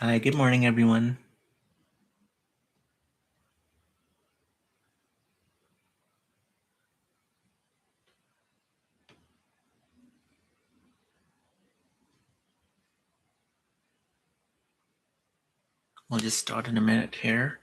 Hi, good morning, everyone. We'll just start in a minute here.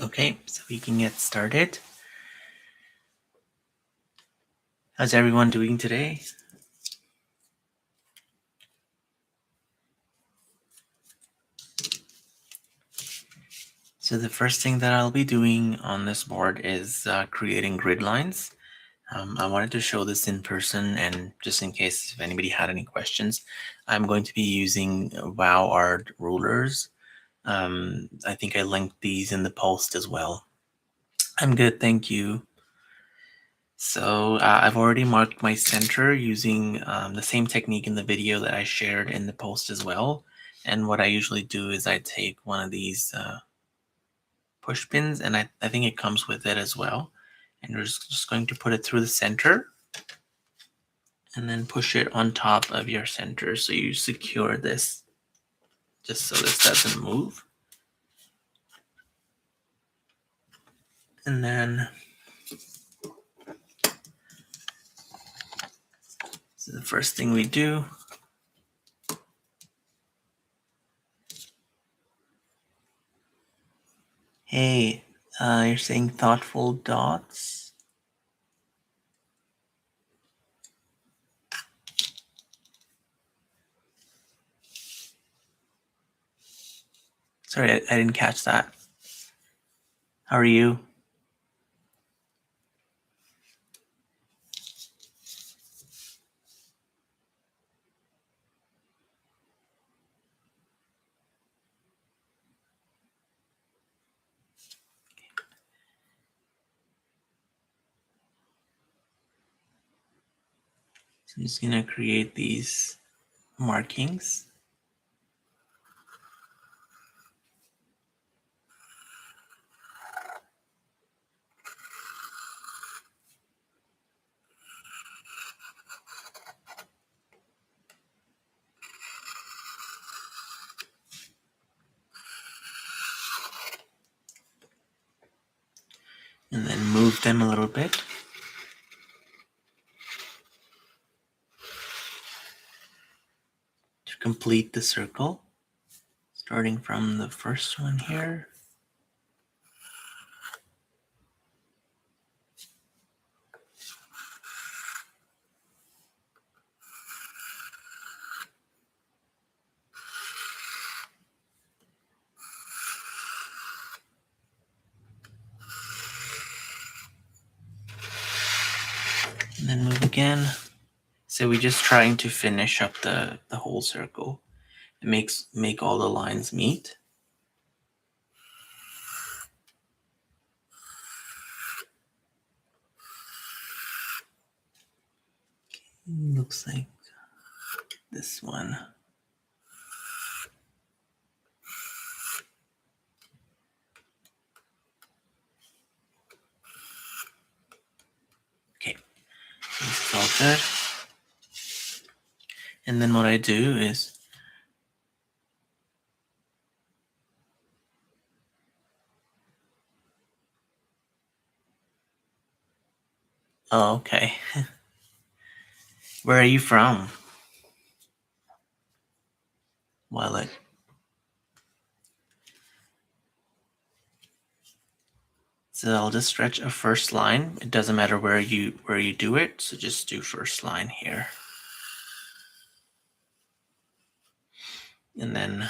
Okay, so we can get started. How's everyone doing today? So the first thing that I'll be doing on this board is creating grid lines. I wanted to show this in person, and just in case if anybody had any questions, I'm going to be using Wow Art rulers. I think I linked these in the post as well. I'm good, thank you. So I've already marked my center using the same technique in the video that I shared in the post as well. And what I usually do is I take one of these push pins, and I think it comes with it as well. And you're just going to put it through the center and then push it on top of your center. So you secure this just so this doesn't move. And then so the first thing we do, hey, you're saying thoughtful dots. Sorry, I didn't catch that. How are you? So I'm just gonna create these markings. And then move them a little bit. To complete the circle, starting from the first one here. And then move again. So we're just trying to finish up the whole circle. It make all the lines meet. Looks like this one. Okay, this is all good. And then what I do is oh, okay. Where are you from? Violet. So I'll just stretch a first line. It doesn't matter where you do it, so just do first line here. And then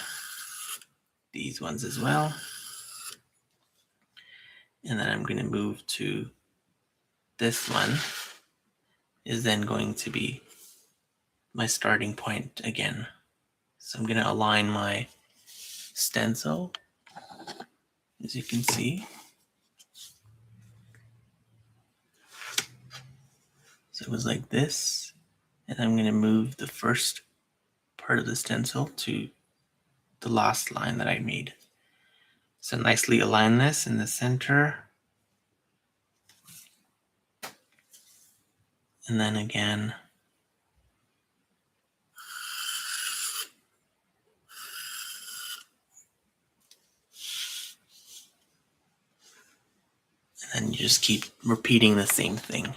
these ones as well. And then I'm going to move to this one is then going to be my starting point again. So I'm going to align my stencil, as you can see. So it was like this, and I'm going to move the first part of the stencil to the last line that I made. So nicely align this in the center. And then again, and then you just keep repeating the same thing.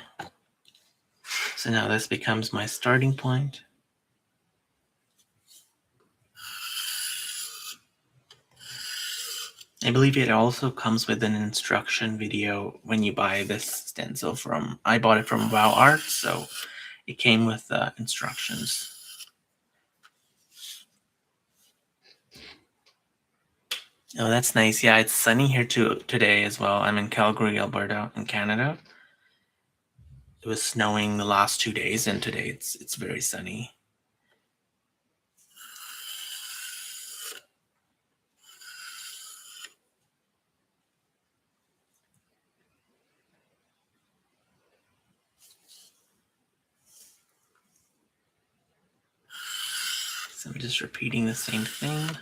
So now this becomes my starting point. I believe it also comes with an instruction video when you buy this stencil from, I bought it from Wow Art, so it came with instructions. Oh, that's nice. Yeah, it's sunny here today as well. I'm in Calgary, Alberta, in Canada. It was snowing the last 2 days, and today it's very sunny. So I'm just repeating the same thing.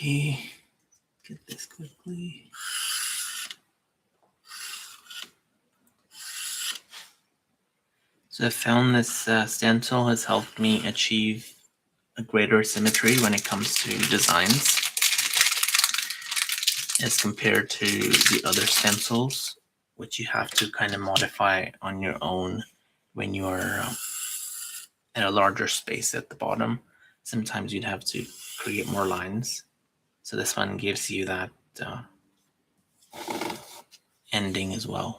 Okay, get this quickly. So I found this stencil has helped me achieve a greater symmetry when it comes to designs as compared to the other stencils, which you have to kind of modify on your own when you're at a larger space at the bottom. Sometimes you'd have to create more lines. So this one gives you that ending as well.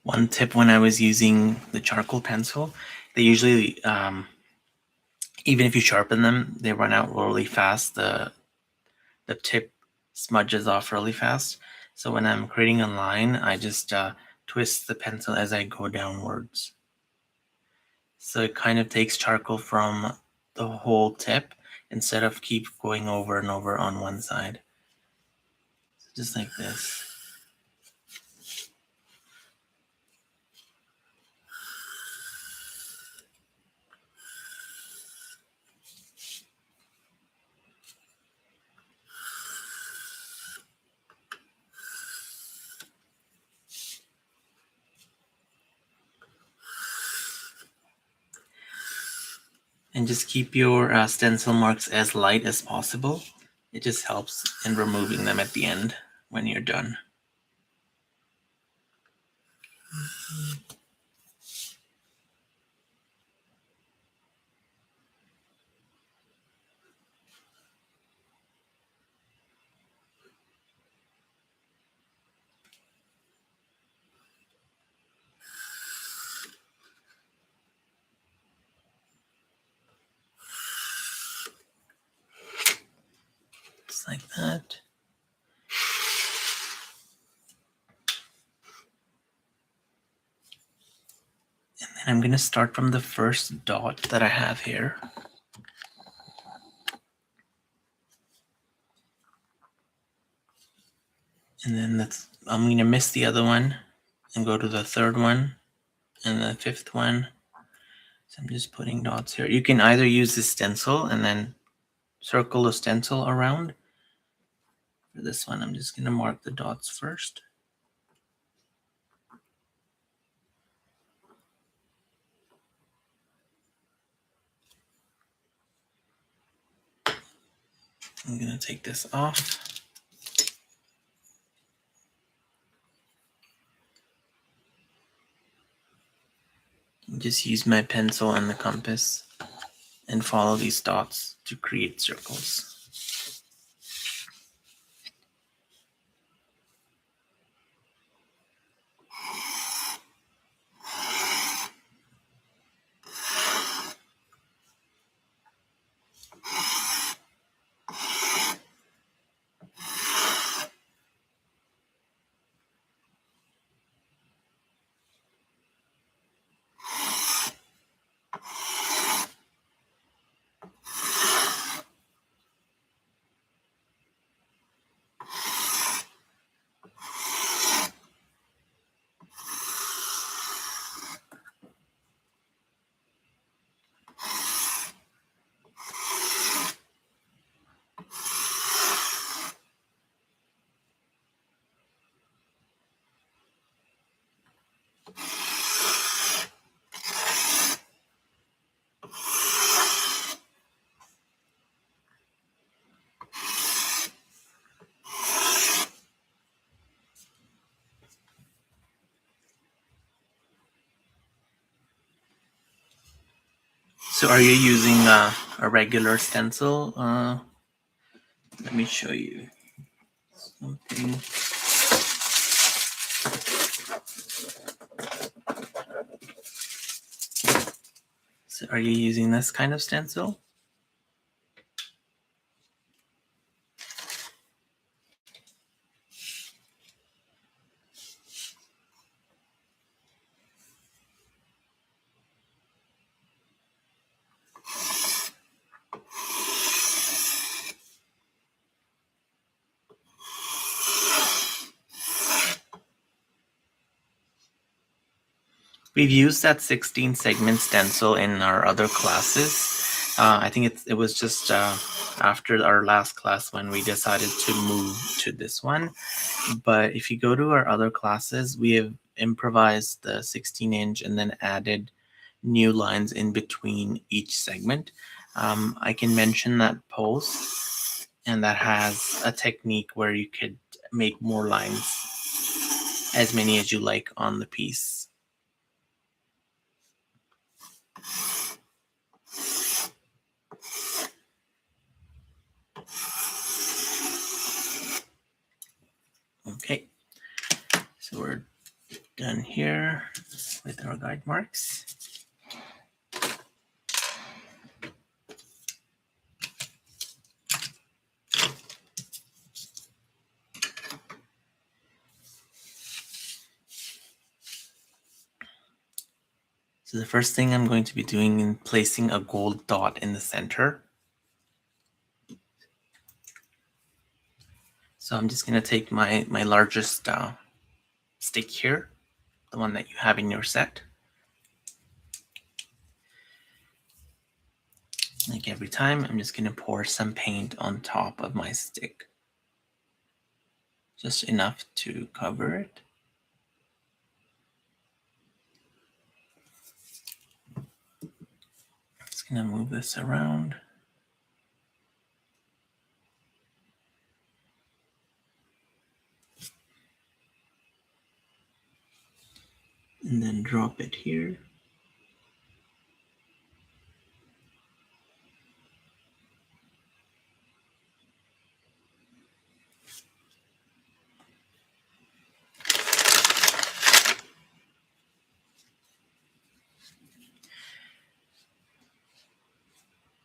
One tip when I was using the charcoal pencil, they usually, even if you sharpen them, they run out really fast. The tip smudges off really fast. So when I'm creating a line, I just twist the pencil as I go downwards. So it kind of takes charcoal from the whole tip instead of keep going over and over on one side. Just like this. And just keep your stencil marks as light as possible. It just helps in removing them at the end when you're done. Just like that. And then I'm going to start from the first dot that I have here. And then I'm going to miss the other one and go to the third one and the fifth one. So I'm just putting dots here. You can either use the stencil and then circle the stencil around. For this one, I'm just going to mark the dots first. I'm going to take this off. Just use my pencil and the compass and follow these dots to create circles. So are you using a regular stencil? Let me show you something. So are you using this kind of stencil? We've used that 16 segment stencil in our other classes. I think it was just after our last class when we decided to move to this one. But if you go to our other classes, we have improvised the 16-inch and then added new lines in between each segment. I can mention that post, and that has a technique where you could make more lines, as many as you like on the piece. Okay, so we're done here with our guide marks. So the first thing I'm going to be doing is placing a gold dot in the center. So I'm just going to take my largest stick here, the one that you have in your set. Like every time, I'm just going to pour some paint on top of my stick. Just enough to cover it. Just going to move this around. And then drop it here.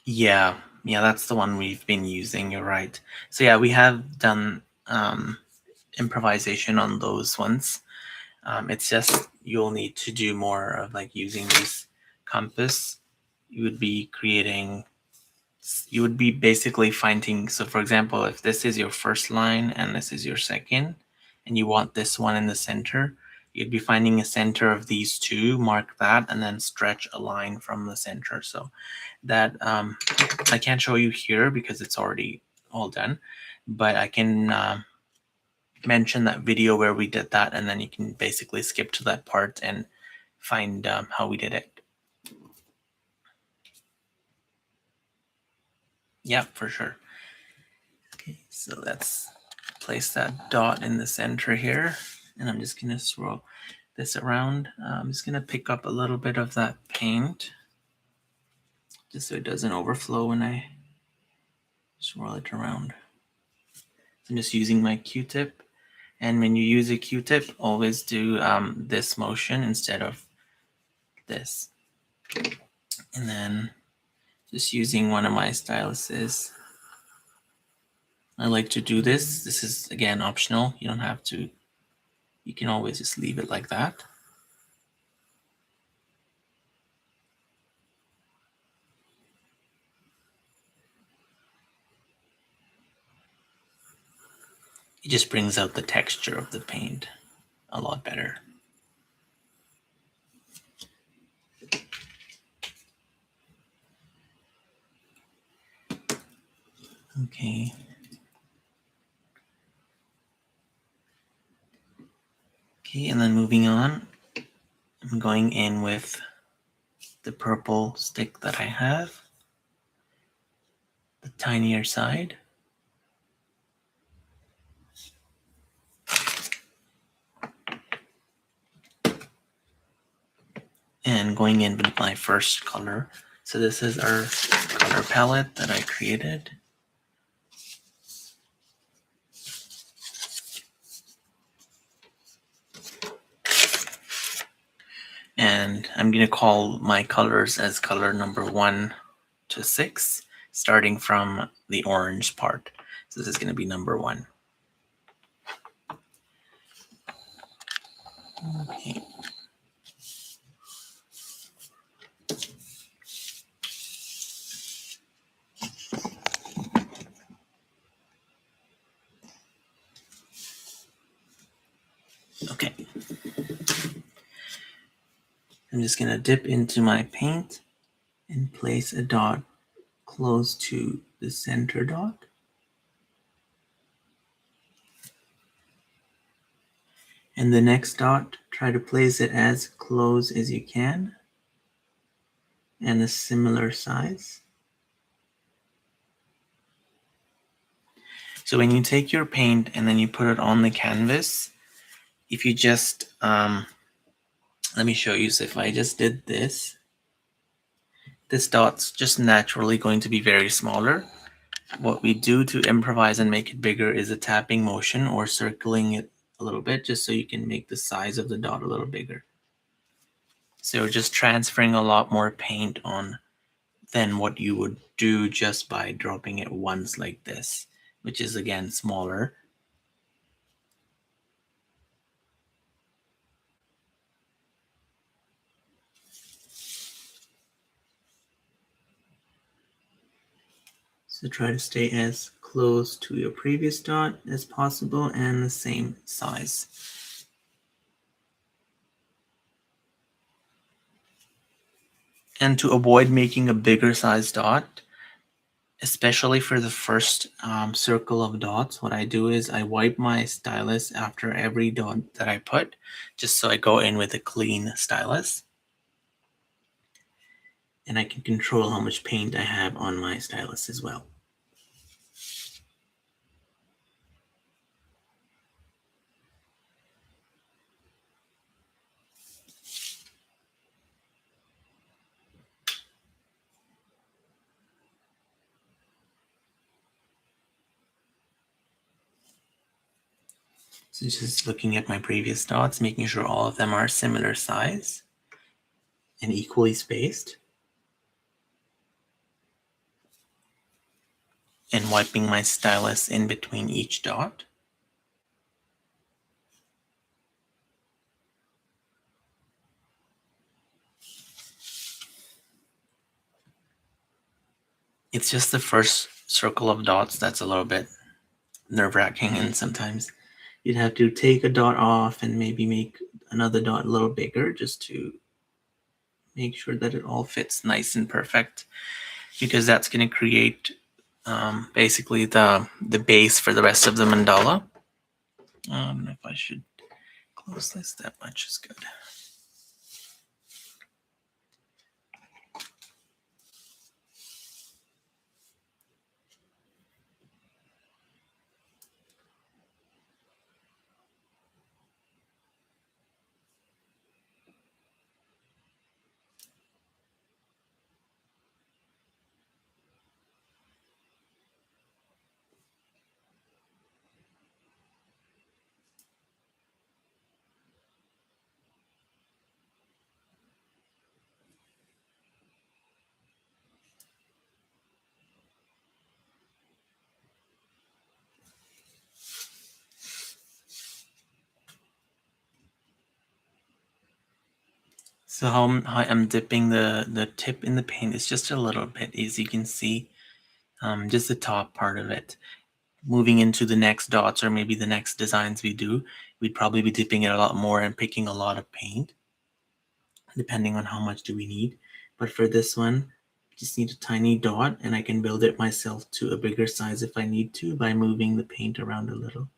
Yeah, that's the one we've been using. You're right. So yeah, we have done improvisation on those ones. It's just you'll need to do more of like using this compass. You would be basically finding, so for example, if this is your first line and this is your second, and you want this one in the center, you'd be finding a center of these two, mark that, and then stretch a line from the center. So that I can't show you here because it's already all done, but I can mention that video where we did that, and then you can basically skip to that part and find how we did it. Yeah, for sure. Okay, so let's place that dot in the center here, and I'm just going to swirl this around. I'm just going to pick up a little bit of that paint just so it doesn't overflow when I swirl it around. I'm just using my Q-tip, and when you use a Q-tip, always do this motion instead of this. And then just using one of my styluses. I like to do this. This is, again, optional. You don't have to. You can always just leave it like that. It just brings out the texture of the paint a lot better. Okay. Okay, and then moving on, I'm going in with the purple stick that I have, the tinier side. And going in with my first color. So this is our color palette that I created. And I'm going to call my colors as color number 1 to 6, starting from the orange part. So this is going to be number 1. Okay. Okay. I'm just going to dip into my paint and place a dot close to the center dot. And the next dot, try to place it as close as you can. and a similar size. So when you take your paint and then you put it on the canvas, if you just, let me show you. So if I just did this dot's just naturally going to be very smaller. What we do to improvise and make it bigger is a tapping motion or circling it a little bit just so you can make the size of the dot a little bigger. So you're just transferring a lot more paint on than what you would do just by dropping it once like this, which is again smaller. So try to stay as close to your previous dot as possible and the same size. And to avoid making a bigger size dot, especially for the first circle of dots, what I do is I wipe my stylus after every dot that I put, just so I go in with a clean stylus. And I can control how much paint I have on my stylus as well. So just looking at my previous dots, making sure all of them are similar size and equally spaced. And wiping my stylus in between each dot. It's just the first circle of dots that's a little bit nerve-wracking, and sometimes you'd have to take a dot off and maybe make another dot a little bigger just to make sure that it all fits nice and perfect, because that's going to create basically the base for the rest of the mandala. I don't know if I should close this. That much is good. So how I'm dipping the tip in the paint is just a little bit, as you can see, just the top part of it. Moving into the next dots or maybe the next designs we do, we'd probably be dipping it a lot more and picking a lot of paint, depending on how much do we need. But for this one, just need a tiny dot, and I can build it myself to a bigger size if I need to by moving the paint around a little.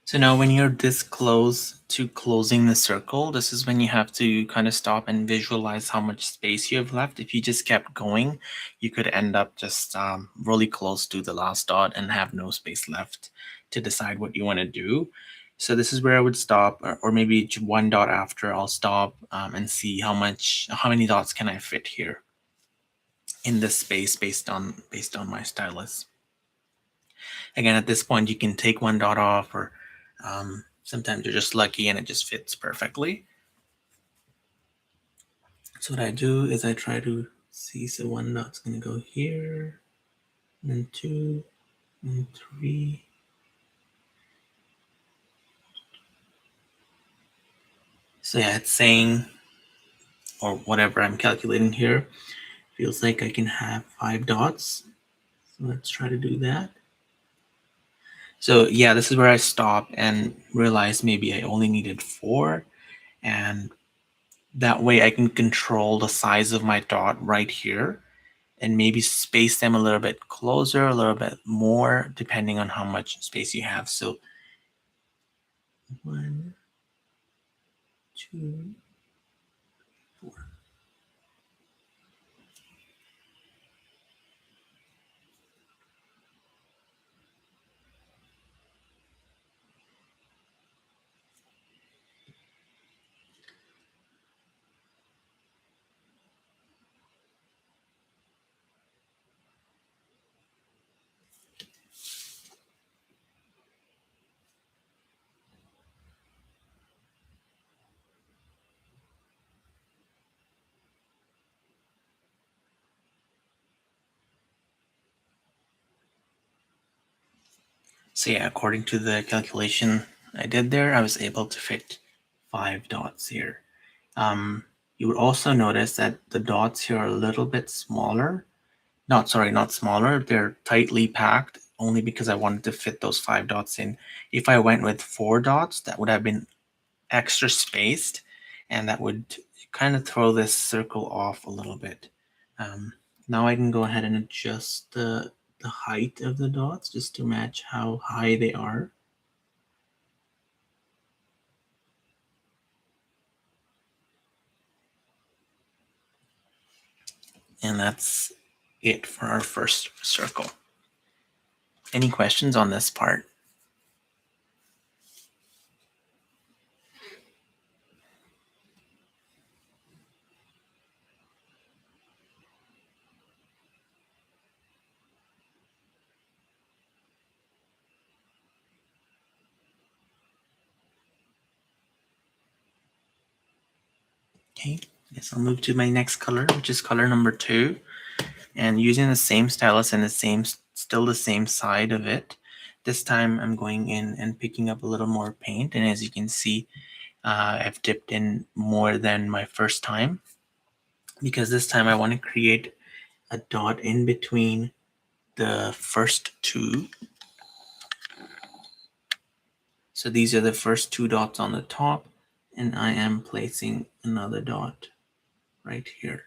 So now when you're this close to closing the circle, this is when you have to kind of stop and visualize how much space you have left. If you just kept going, you could end up just really close to the last dot and have no space left to decide what you want to do. So this is where I would stop, or maybe one dot after I'll stop and see how many dots can I fit here in this space based on my stylus. Again, at this point, you can take one dot off, or sometimes you're just lucky and it just fits perfectly. So what I do is I try to see, so one dot's going to go here, and then 2, and 3. So yeah, it's saying, or whatever I'm calculating here, feels like I can have 5 dots. So let's try to do that. So yeah, this is where I stopped and realized maybe I only needed 4, and that way I can control the size of my dot right here and maybe space them a little bit closer, a little bit more, depending on how much space you have. So 1, 2, 4. So yeah, according to the calculation I did there, I was able to fit 5 dots here. You would also notice that the dots here are a little bit smaller. Not smaller, they're tightly packed only because I wanted to fit those 5 dots in. If I went with 4 dots, that would have been extra spaced, and that would kind of throw this circle off a little bit. Now I can go ahead and adjust the height of the dots just to match how high they are. And that's it for our first circle. Any questions on this part? Okay, yes, I'll move to my next color, which is color number 2. And using the same stylus and still the same side of it, this time I'm going in and picking up a little more paint. And as you can see, I've dipped in more than my first time, because this time I want to create a dot in between the first 2. So these are the first 2 dots on the top, and I am placing another dot right here.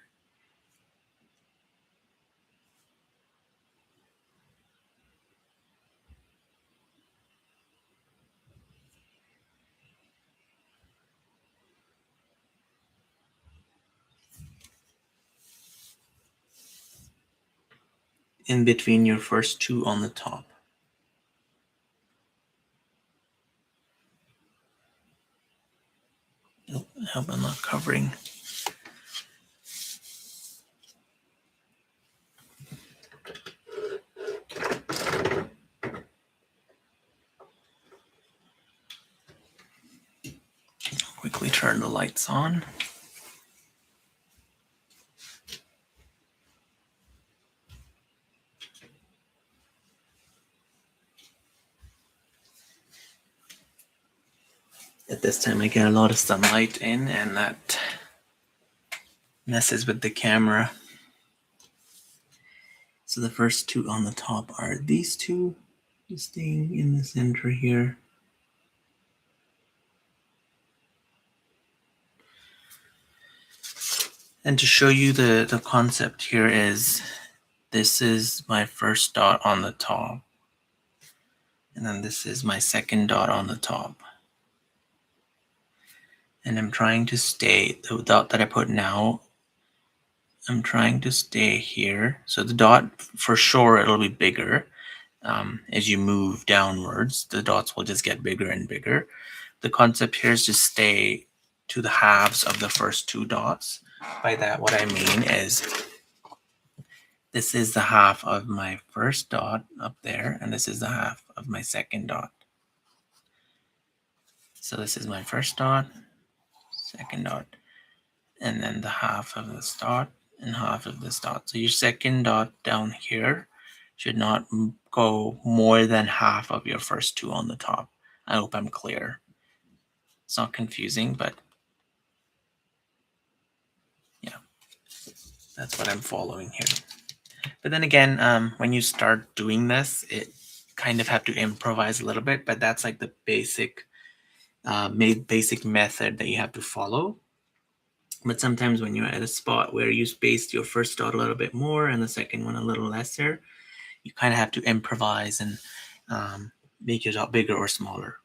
In between your first 2 on the top. Oh, I hope I'm not covering. Quickly turn the lights on. At this time I get a lot of sunlight in, and that messes with the camera. So the first 2 on the top are these 2, just staying in the center here. And to show you the concept here is, this is my first dot on the top. And then this is my second dot on the top. And I'm trying to stay, the dot that I put now, I'm trying to stay here. So the dot, for sure, it'll be bigger. As you move downwards, the dots will just get bigger and bigger. The concept here is to stay to the halves of the first two dots. By that, what I mean is this is the half of my first dot up there, and this is the half of my second dot. So this is my first dot, second dot, and then the half of this dot and half of this dot. So your second dot down here should not go more than half of your first two on the top. I hope I'm clear. It's not confusing, but yeah, that's what I'm following here. But then again, when you start doing this, it kind of have to improvise a little bit, but that's like the basic method that you have to follow. But sometimes when you're at a spot where you spaced your first dot a little bit more and the second one a little lesser, you kind of have to improvise and make your dot bigger or smaller.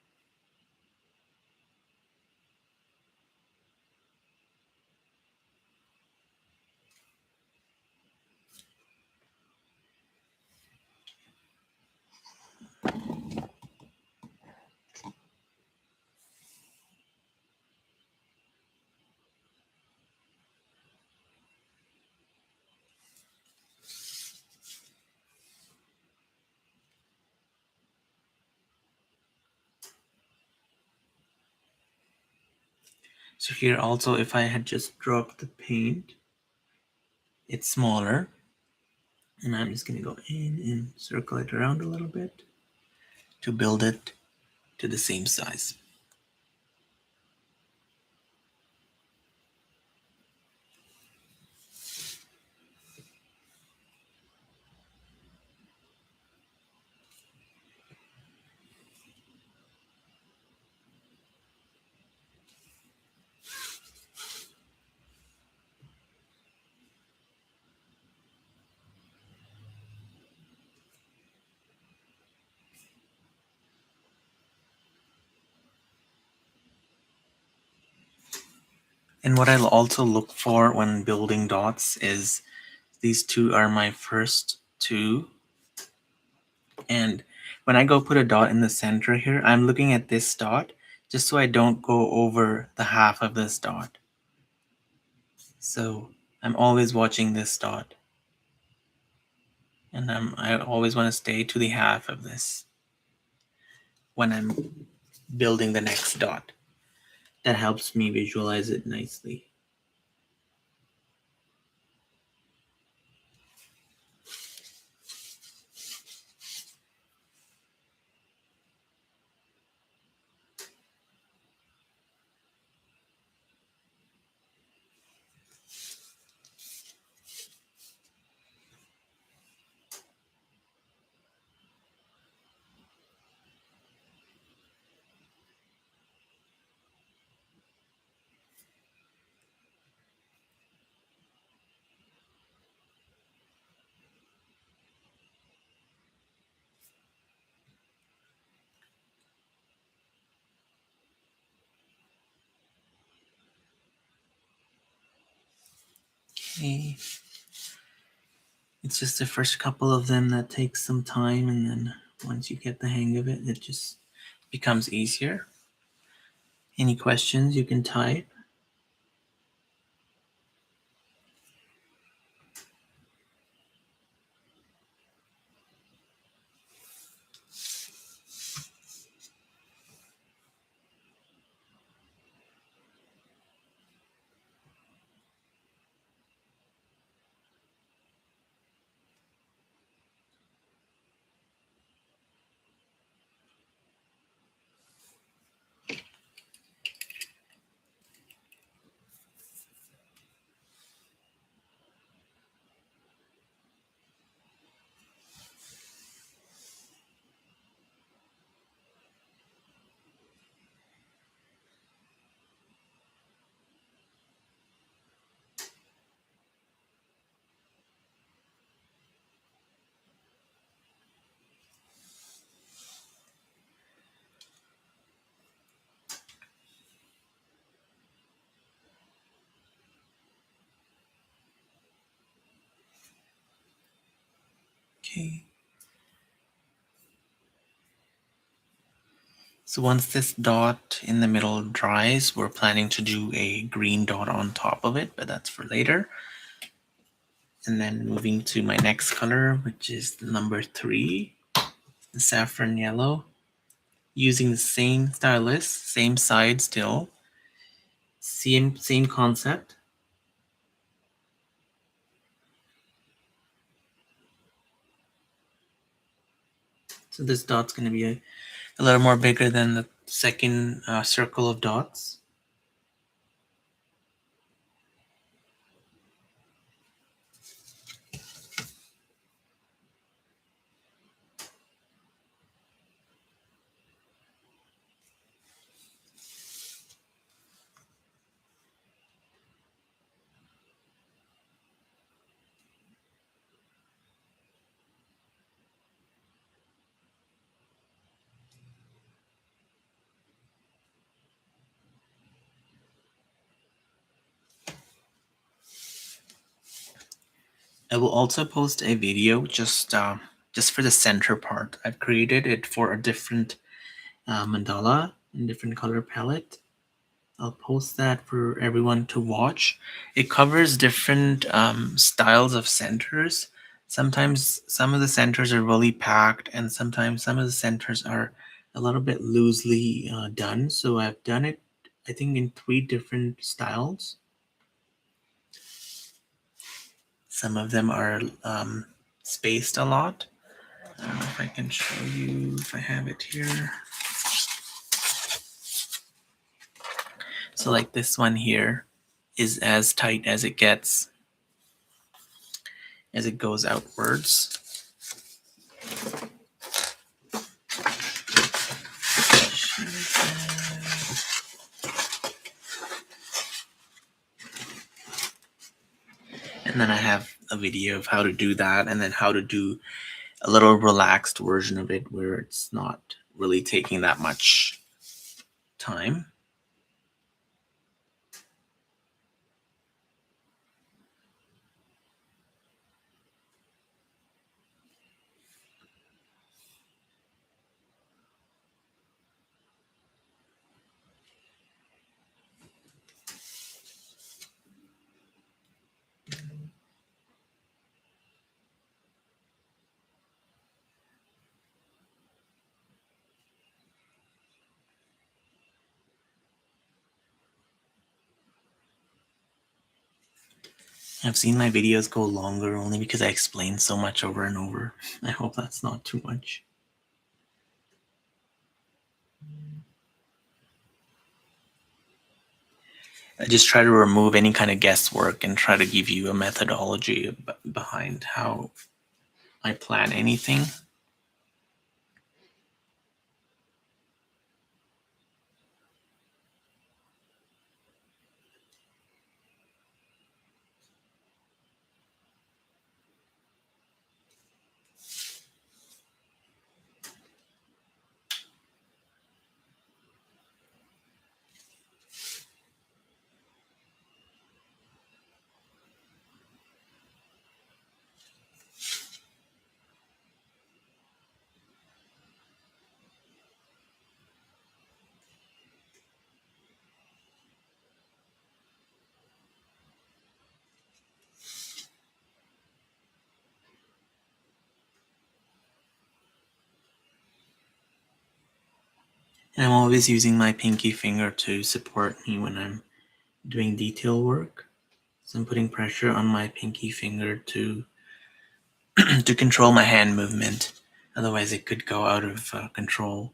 So here also, if I had just dropped the paint, it's smaller. And I'm just going to go in and circle it around a little bit to build it to the same size. And what I'll also look for when building dots is these two are my first two. And when I go put a dot in the center here, I'm looking at this dot just so I don't go over the half of this dot. So I'm always watching this dot. And I always want to stay to the half of this when I'm building the next dot. That helps me visualize it nicely. Okay. It's just the first couple of them that takes some time, and then once you get the hang of it, it just becomes easier. Any questions, you can type. Okay. So once this dot in the middle dries, we're planning to do a green dot on top of it, but that's for later. And then moving to my next color, which is the number 3, the saffron yellow. Using the same stylus, same side still, same concept. So this dot's going to be a little more bigger than the second circle of dots. I will also post a video just for the center part. I've created it for a different mandala in different color palette. I'll post that for everyone to watch. It covers different styles of centers. Sometimes some of the centers are really packed, and sometimes some of the centers are a little bit loosely done. So I've done it, I think, in 3 different styles. Some of them are spaced a lot. I don't know if I can show you if I have it here. So like this one here is as tight as it gets as it goes outwards. And then I have a video of how to do that, and then how to do a little relaxed version of it where it's not really taking that much time. I've seen my videos go longer only because I explain so much over and over. I hope that's not too much. I just try to remove any kind of guesswork and try to give you a methodology behind how I plan anything. And I'm always using my pinky finger to support me when I'm doing detail work. So I'm putting pressure on my pinky finger to to control my hand movement. Otherwise it could go out of control.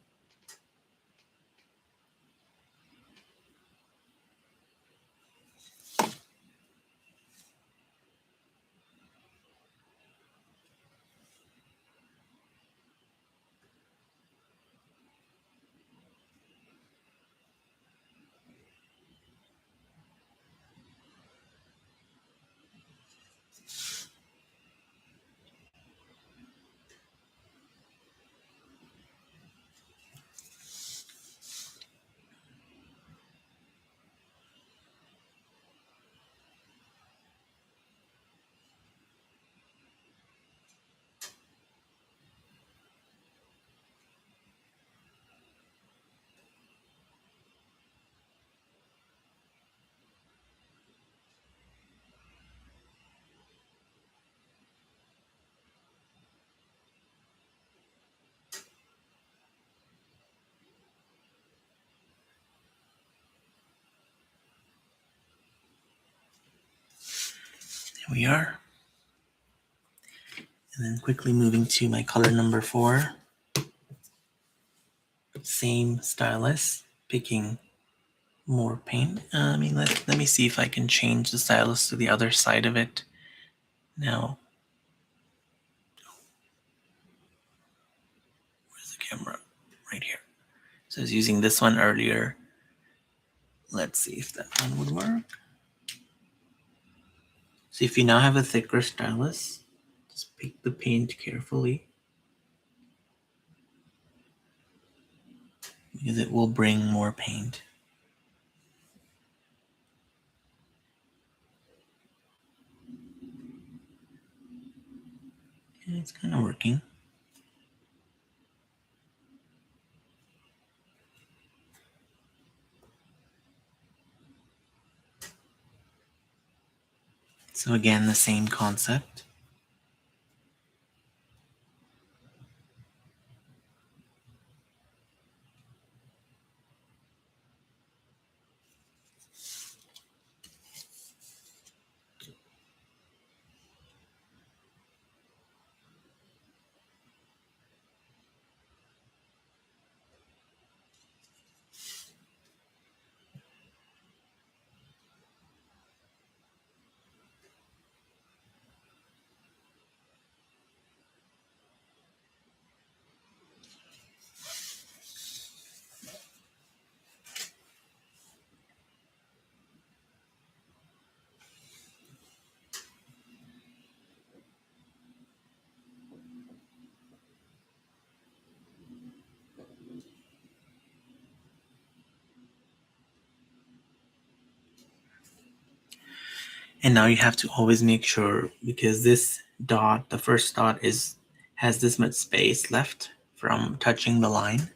we are. And then quickly moving to my color number 4. Same stylus, picking more paint. Let me see if I can change the stylus to the other side of it. Now, where's the camera? Right here. So I was using this one earlier. Let's see if that one would work. So if you now have a thicker stylus, just pick the paint carefully, because it will bring more paint. And it's kind of working. So again, the same concept. And now you have to always make sure, because this dot, the first dot has this much space left from touching the line,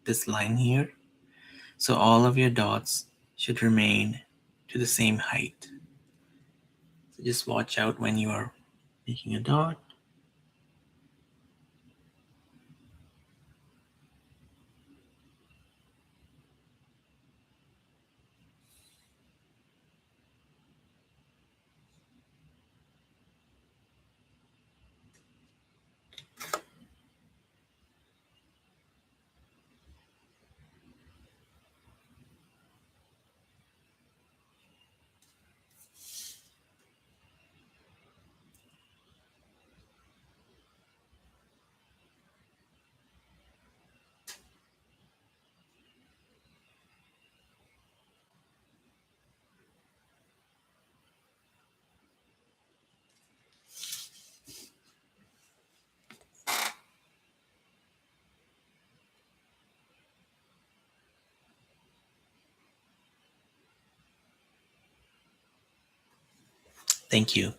this line here. So all of your dots should remain to the same height. So just watch out when you are making a dot. Thank you.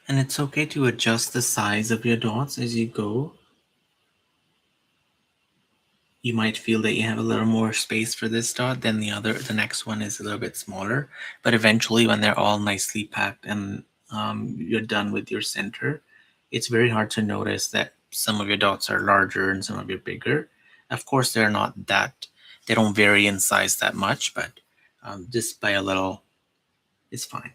And it's okay to adjust the size of your dots as you go. You might feel that you have a little more space for this dot than the next one is a little bit smaller. But eventually, when they're all nicely packed and you're done with your center, it's very hard to notice that some of your dots are larger and some of your bigger. Of course, they don't vary in size that much, but just by a little, it's fine.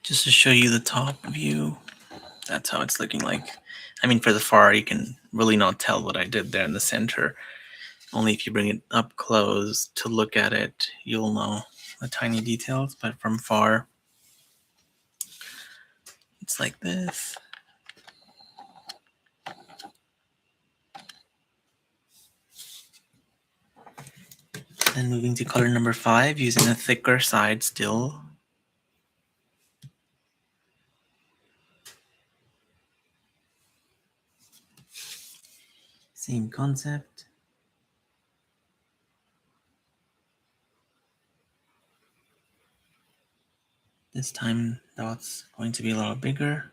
Just to show you the top view, that's how it's looking like. I mean, for the far, you can really not tell what I did there in the center. Only if you bring it up close to look at it, you'll know the tiny details. But from far, it's like this. Then moving to color number 5, using a thicker side still. Same concept. This time dot's going to be a little bigger.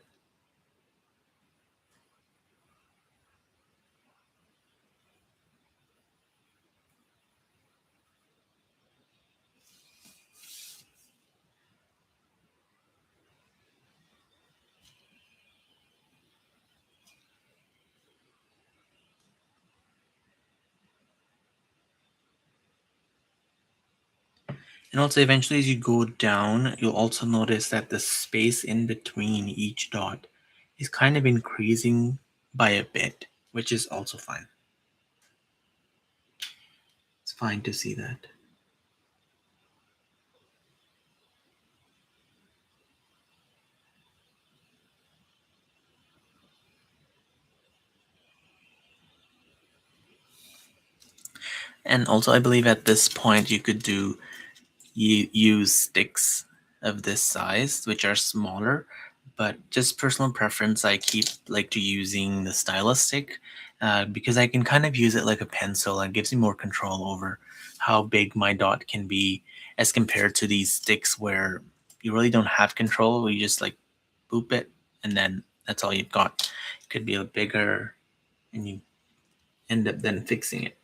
And also eventually as you go down, you'll also notice that the space in between each dot is kind of increasing by a bit, which is also fine. It's fine to see that. And also I believe at this point you could use sticks of this size, which are smaller, but just personal preference, I keep like to using the stylus stick because I can kind of use it like a pencil and gives me more control over how big my dot can be as compared to these sticks where you really don't have control. You just like boop it and then that's all you've got. It could be a bigger and you end up then fixing it.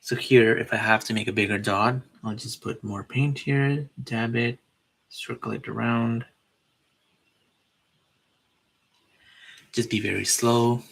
So here, if I have to make a bigger dot, I'll just put more paint here, dab it, circle it around. Just be very slow.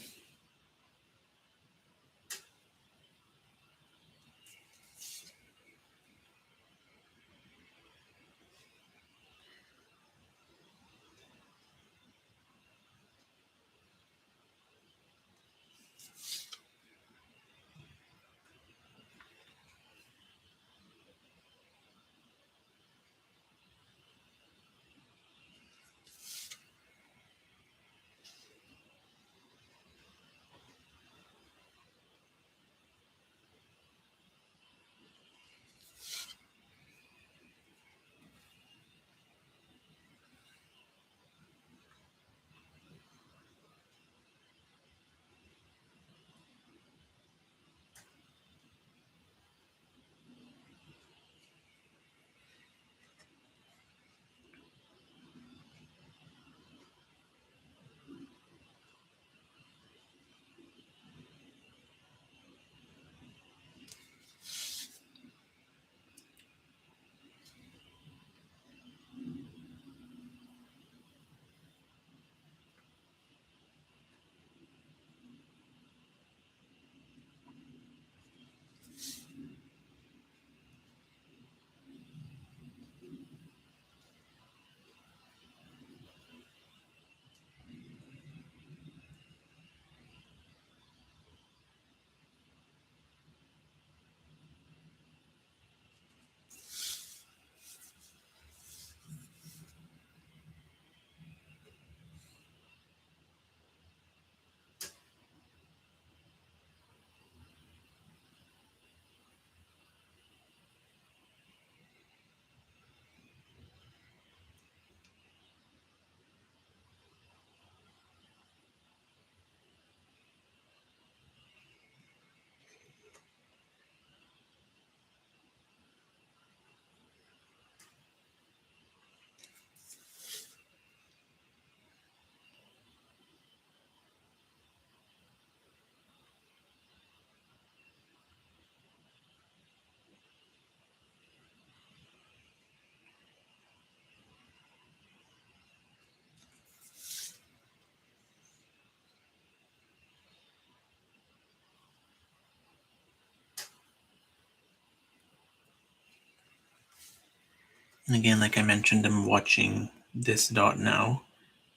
And again, like I mentioned, I'm watching this dot now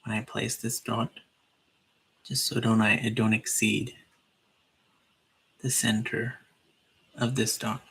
when I place this dot, just so I don't exceed the center of this dot.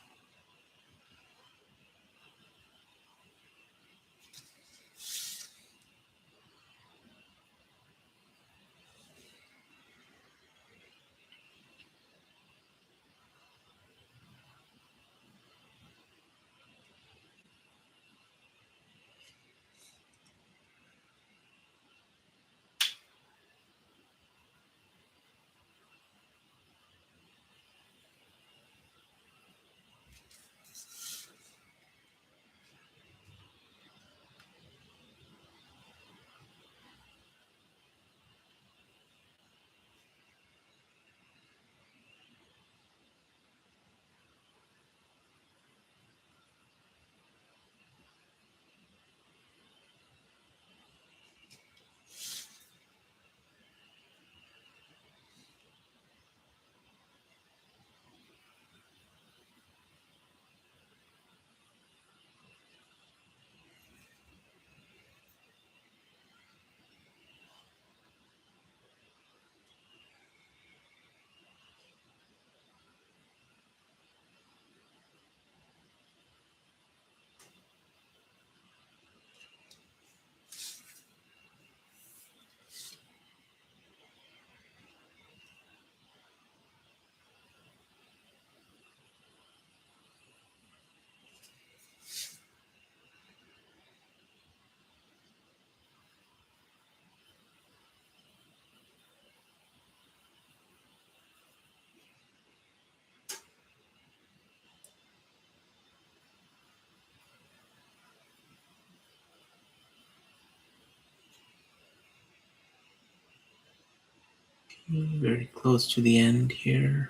Very close to the end here.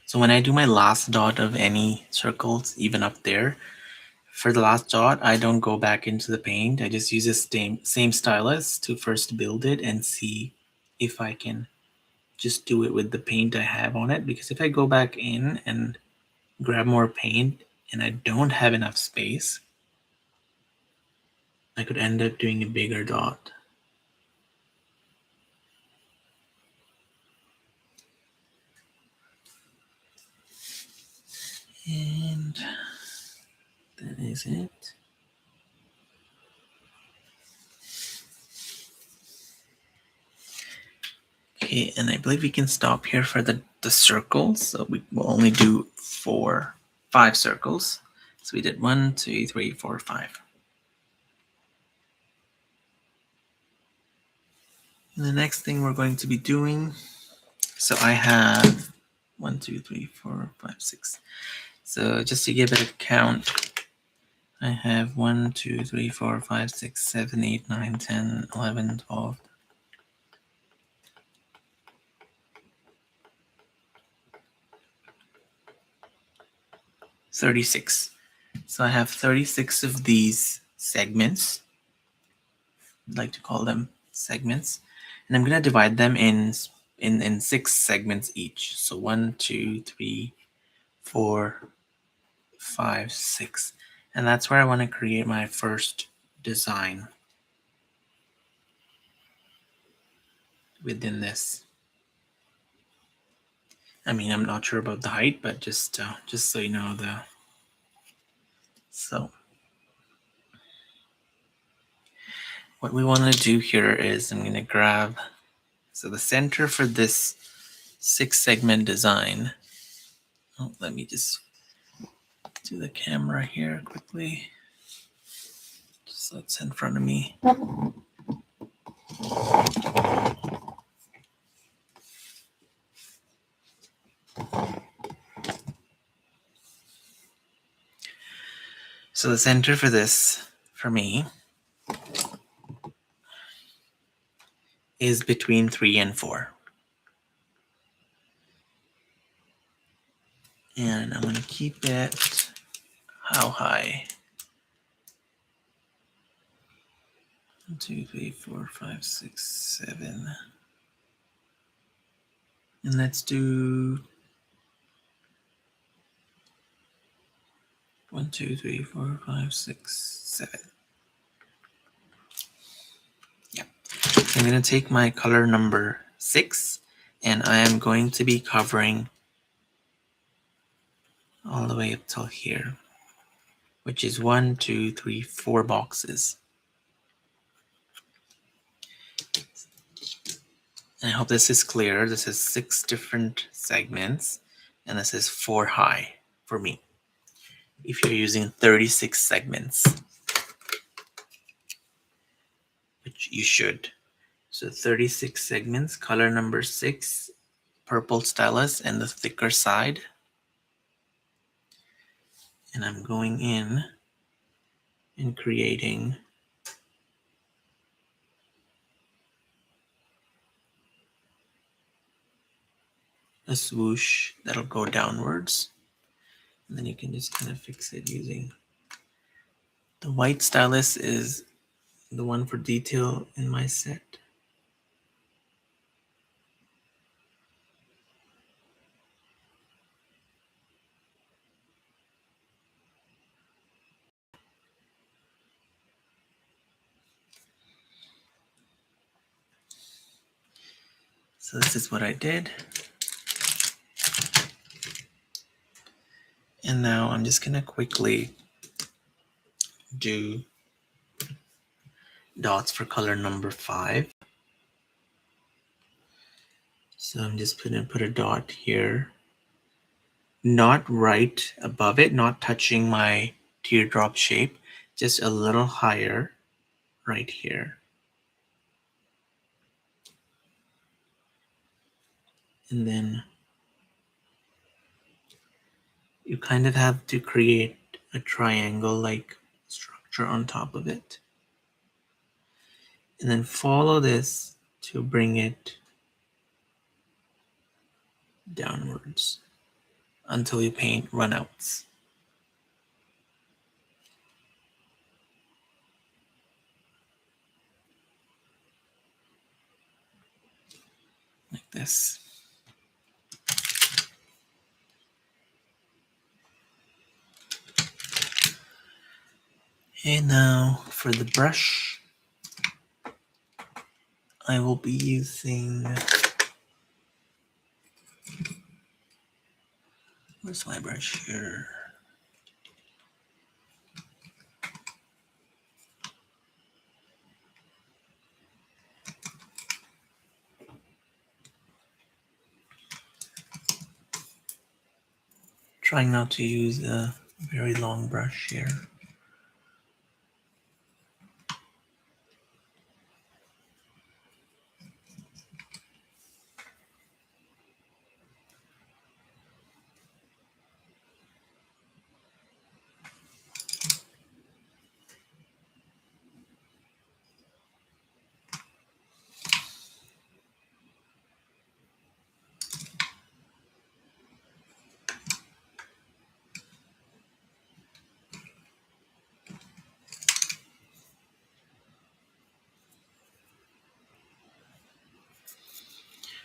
So when I do my last dot of any circles, even up there, for the last dot, I don't go back into the paint. I just use the same stylus to first build it and see if I can just do it with the paint I have on it. Because if I go back in and grab more paint and I don't have enough space, I could end up doing a bigger dot. And that is it. Okay, and I believe we can stop here for the circles. So we will only do 5 circles. So we did 1, 2, 3, 4, 5. And the next thing we're going to be doing, so I have 1, 2, 3, 4, 5, 6. So just to give it a count, I have 1, 2, 3, 4, 5, 6, 7, 8, 9, 10, 11, 12, 36. So I have 36 of these segments. I'd like to call them segments. And I'm going to divide them in 6 segments each. So 1, 2, 3, 4, 5, 6. And that's where I want to create my first design within this. I mean, I'm not sure about the height, but just so you know so what we want to do here is I'm going to grab, so the center for this 6 segment design. Oh, let me just do the camera here quickly. Just so it's in front of me. So the center for this, for me, is between 3 and 4. And I'm going to keep it how high? 1, 2, 3, 4, 5, 6, 7. And let's do 1, 2, 3, 4, 5, 6, 7. Yeah. I'm going to take my color number 6 and I am going to be covering all the way up till here, which is 1, 2, 3, 4 boxes. And I hope this is clear. This is 6 different segments and this is 4 high for me. If you're using 36 segments, which you should. So 36 segments, color number 6, purple stylus and the thicker side. And I'm going in and creating a swoosh that'll go downwards. And then you can just kind of fix it using the white stylus is the one for detail in my set. So this is what I did. And now I'm just going to quickly do dots for color number 5. So I'm just going to put a dot here, not right above it, not touching my teardrop shape, just a little higher right here. And then you kind of have to create a triangle-like structure on top of it. And then follow this to bring it downwards until you paint runouts. Like this. And now for the brush, I will be using, where's my brush here? Trying not to use a very long brush here.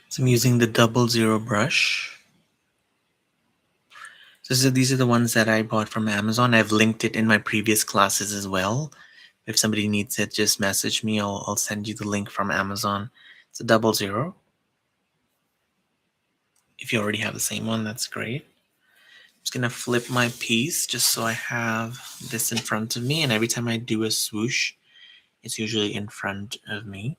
So I'm using the 00 brush. So these are the ones that I bought from Amazon. I've linked it in my previous classes as well. If somebody needs it, just message me. I'll send you the link from Amazon. It's a 00. If you already have the same one, that's great. I'm just gonna flip my piece just so I have this in front of me. And every time I do a swoosh, it's usually in front of me.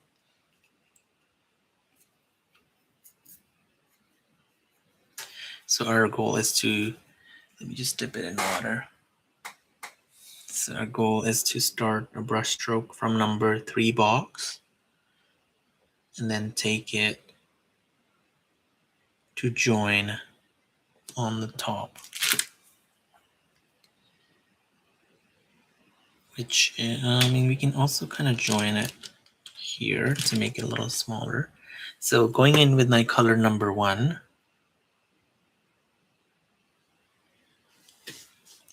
So our goal is to, let me just dip it in water. So our goal is to start a brush stroke from number 3 box and then take it to join on the top, which I mean, we can also kind of join it here to make it a little smaller. So going in with my color number 1,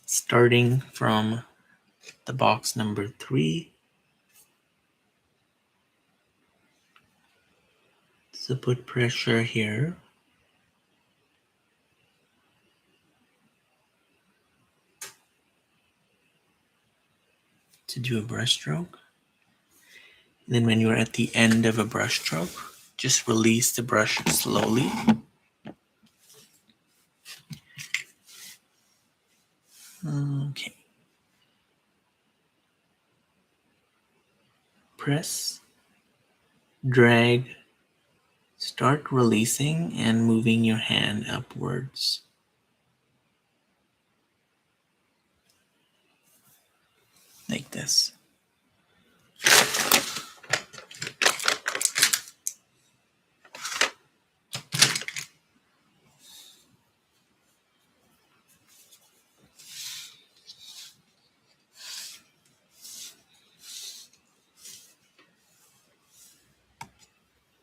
starting from the box number 3. So put pressure here. to do a brush stroke. And then when you're at the end of a brush stroke, just release the brush slowly. Okay. Press, drag, start releasing and moving your hand upwards. Like this.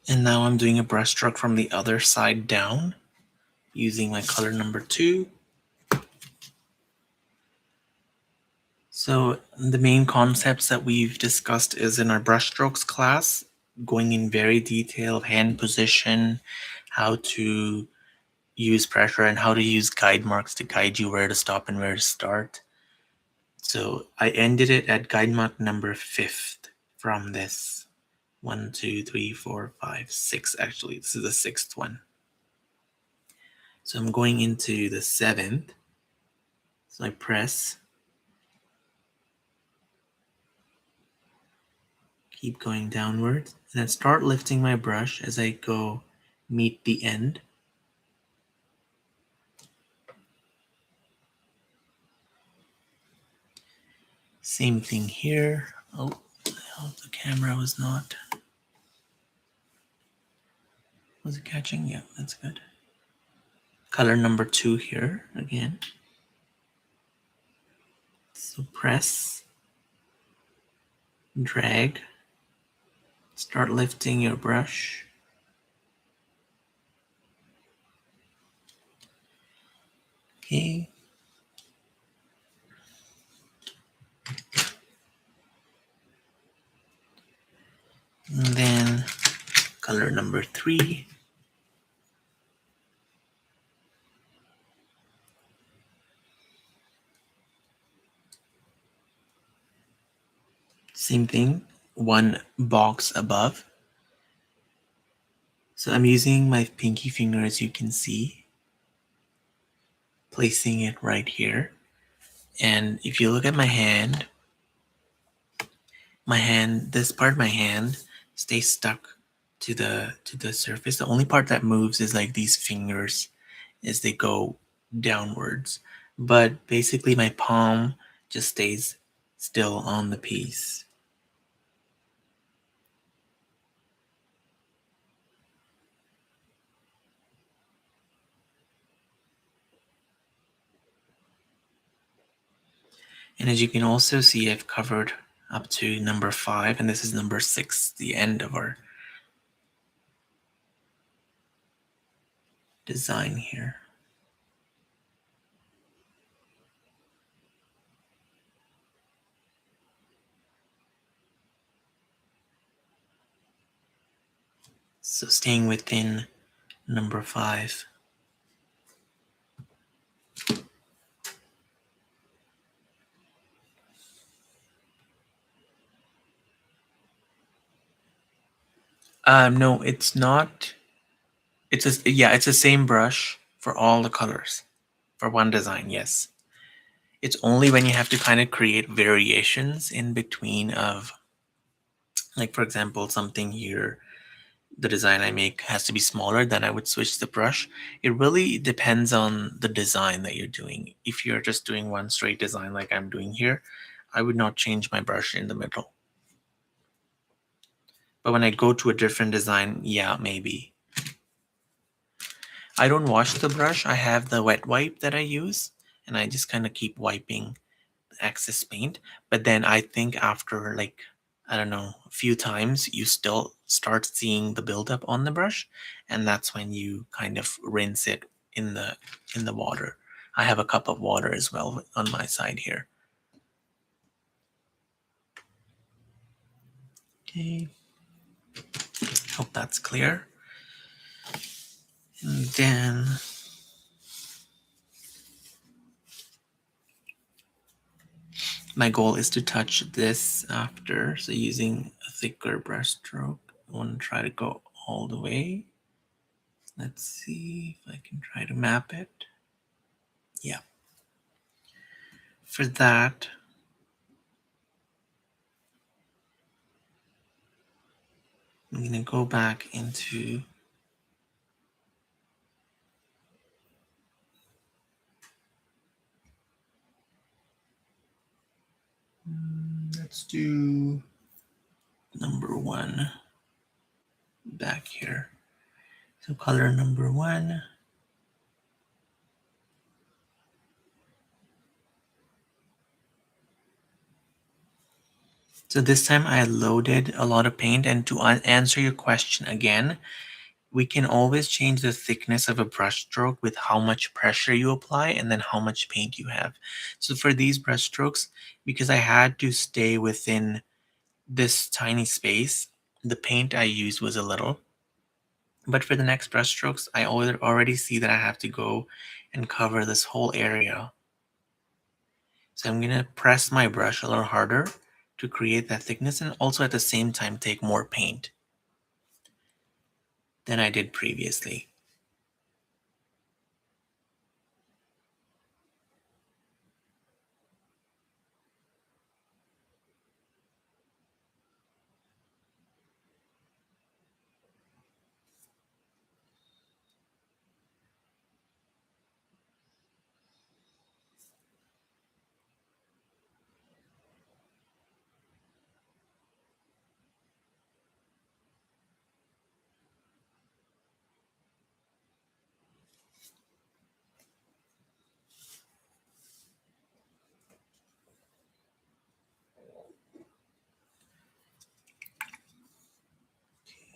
And now I'm doing a brush stroke from the other side down using my color number 2. So the main concepts that we've discussed is in our brushstrokes class, going in very detail of hand position, how to use pressure, and how to use guide marks to guide you where to stop and where to start. So I ended it at guide mark number 5th from this. 1, 2, 3, 4, 5, 6. Actually, this is the 6th one. So I'm going into the 7th. So I press. Keep going downwards, and then start lifting my brush as I go meet the end. Same thing here. Oh, the camera was not. Was it catching? Yeah, that's good. Color number 2 here again. So press, drag, start lifting your brush. Okay. And then color number 3. Same thing, one box above. So I'm using my pinky finger, as you can see, placing it right here. And if you look at my hand, this part of my hand stays stuck to the surface. The only part that moves is like these fingers as they go downwards. But basically my palm just stays still on the piece. And as you can also see, I've covered up to number 5, and this is number 6, the end of our design here. So staying within number 5. No, it's not. It's the same brush for all the colors for one design. Yes, it's only when you have to kind of create variations in between of, like, for example, something here, the design I make has to be smaller, then I would switch the brush. It really depends on the design that you're doing. If you're just doing one straight design like I'm doing here, I would not change my brush in the middle. But when I go to a different design, yeah, maybe. I don't wash the brush. I have the wet wipe that I use, and I just kind of keep wiping the excess paint. But then I think after, like, I don't know, a few times, you still start seeing the buildup on the brush, and that's when you kind of rinse it in the water. I have a cup of water as well on my side here. Okay, hope that's clear. And then My goal is to touch this after, so using a thicker brush stroke, I want to try to go all the way. Let's see if I can try to map it. Yeah. For that, I'm going to go back into let's do number 1 back here. So color number 1. So this time I loaded a lot of paint, and to answer your question again, we can always change the thickness of a brush stroke with how much pressure you apply and then how much paint you have. So for these brush strokes, because I had to stay within this tiny space, the paint I used was a little. But for the next brush strokes, I already see that I have to go and cover this whole area. So I'm going to press my brush a little harder to create that thickness, and also at the same time take more paint than I did previously.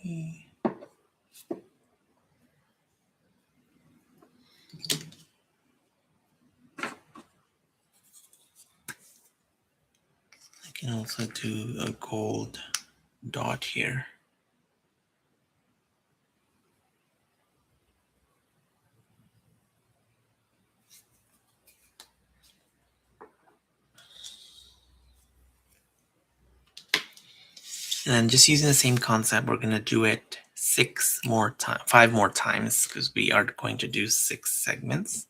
Okay. I can also do a gold dot here. And then just using the same concept, we're going to do it 5 more times, because we are going to do 6 segments.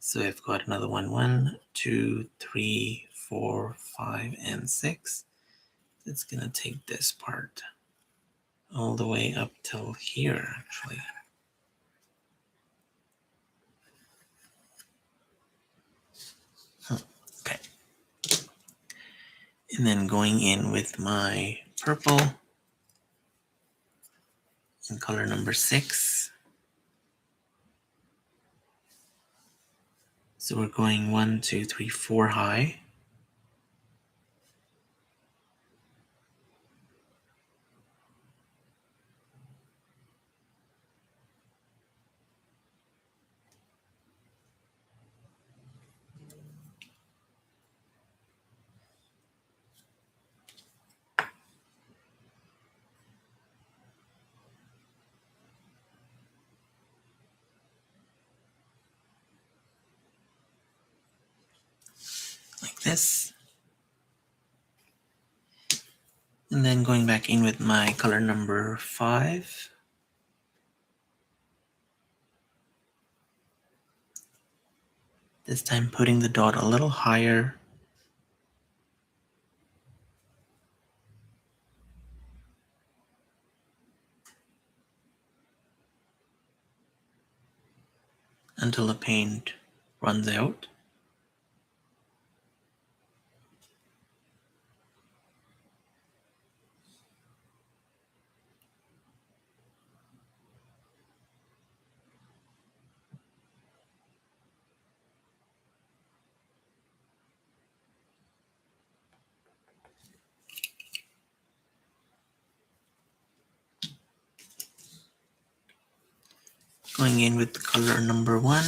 So I've got another one, 1, 2, 3, 4, 5, and 6. It's going to take this part all the way up till here, actually. Okay. And then going in with my purple in color number 6. So we're going 1, 2, 3, 4 high. Like this. And then going back in with my color number 5. This time putting the dot a little higher. Until the paint runs out. Going in with color number 1.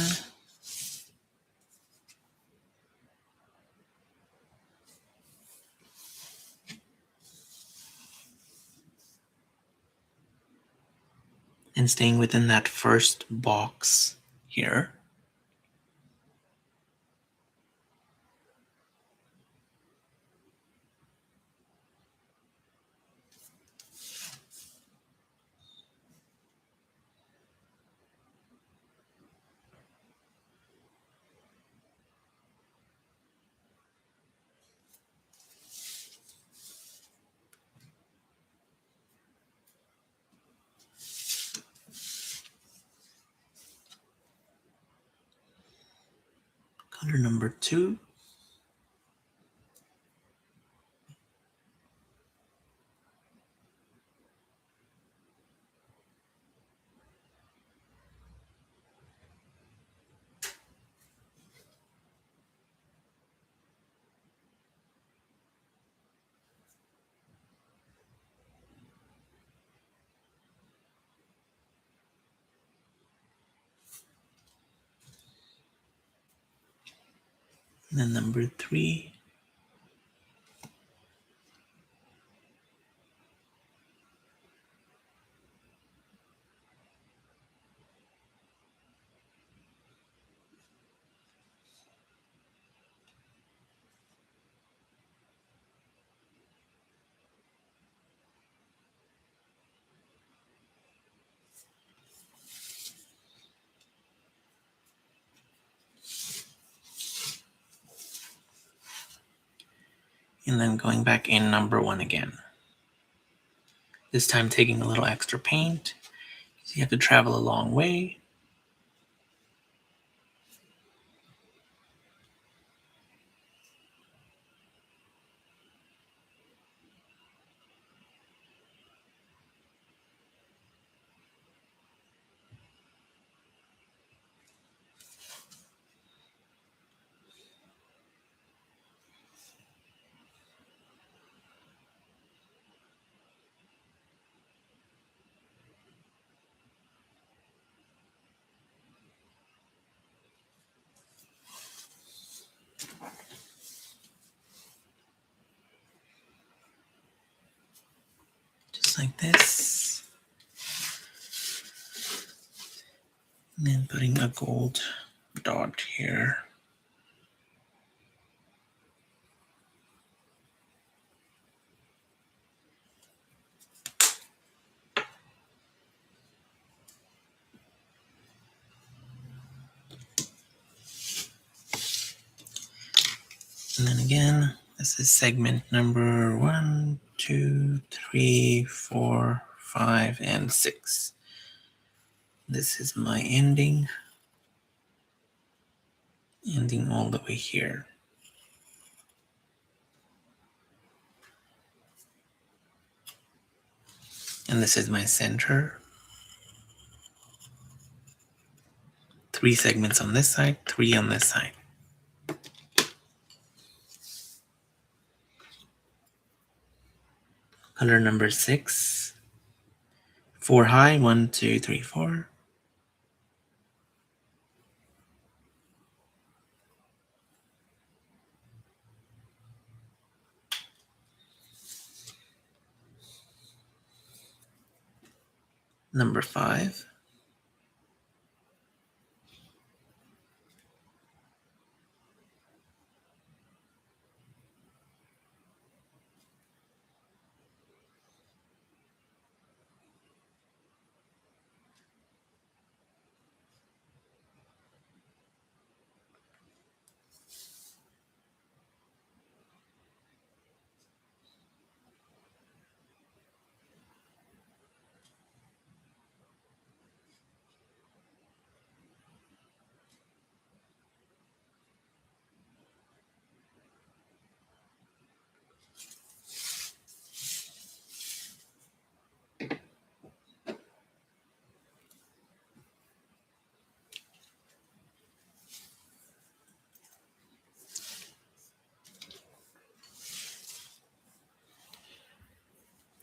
And staying within that first box here. Color number 2. And then number 3. And then going back in number 1 again. This time taking a little extra paint. So you have to travel a long way. Just like this. And then putting a gold dot here. And then again, this is segment number 1, 2, 3, 4, 5, and 6. This is my ending all the way here. And this is my center. 3 segments on this side, 3 on this side. Color number 6. 4 high, 1, 2, 3, 4. Number 5.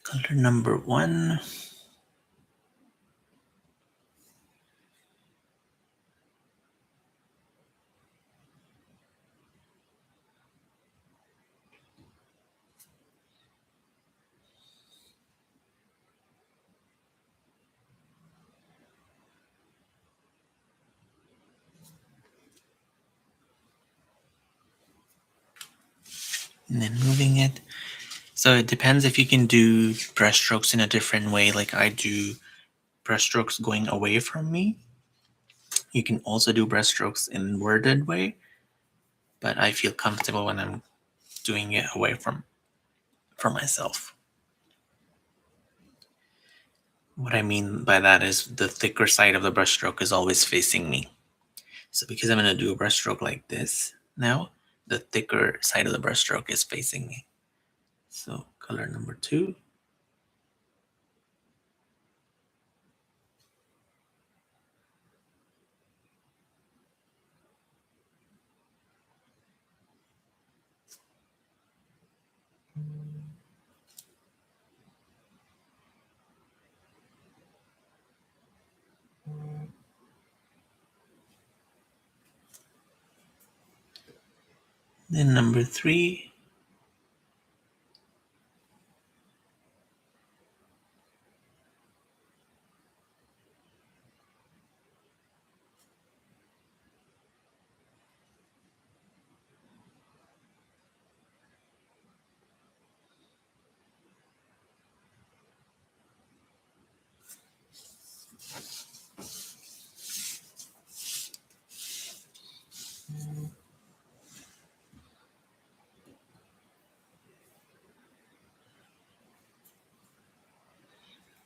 Color number 1. And then moving it. So it depends if you can do brushstrokes in a different way, like I do brushstrokes going away from me. You can also do brushstrokes in an inverted way, but I feel comfortable when I'm doing it away from myself. What I mean by that is the thicker side of the brushstroke is always facing me. So because I'm going to do a brushstroke like this, now the thicker side of the brushstroke is facing me. So color number 2. Then number 3.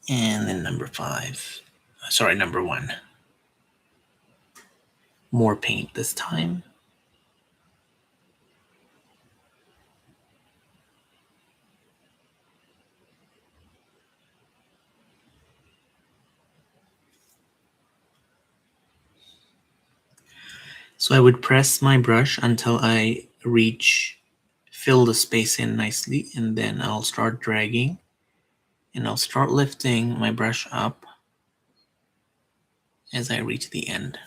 And then number 5. Sorry, number 1. More paint this time. So I would press my brush until I fill the space in nicely, and then I'll start dragging, and I'll start lifting my brush up as I reach the end.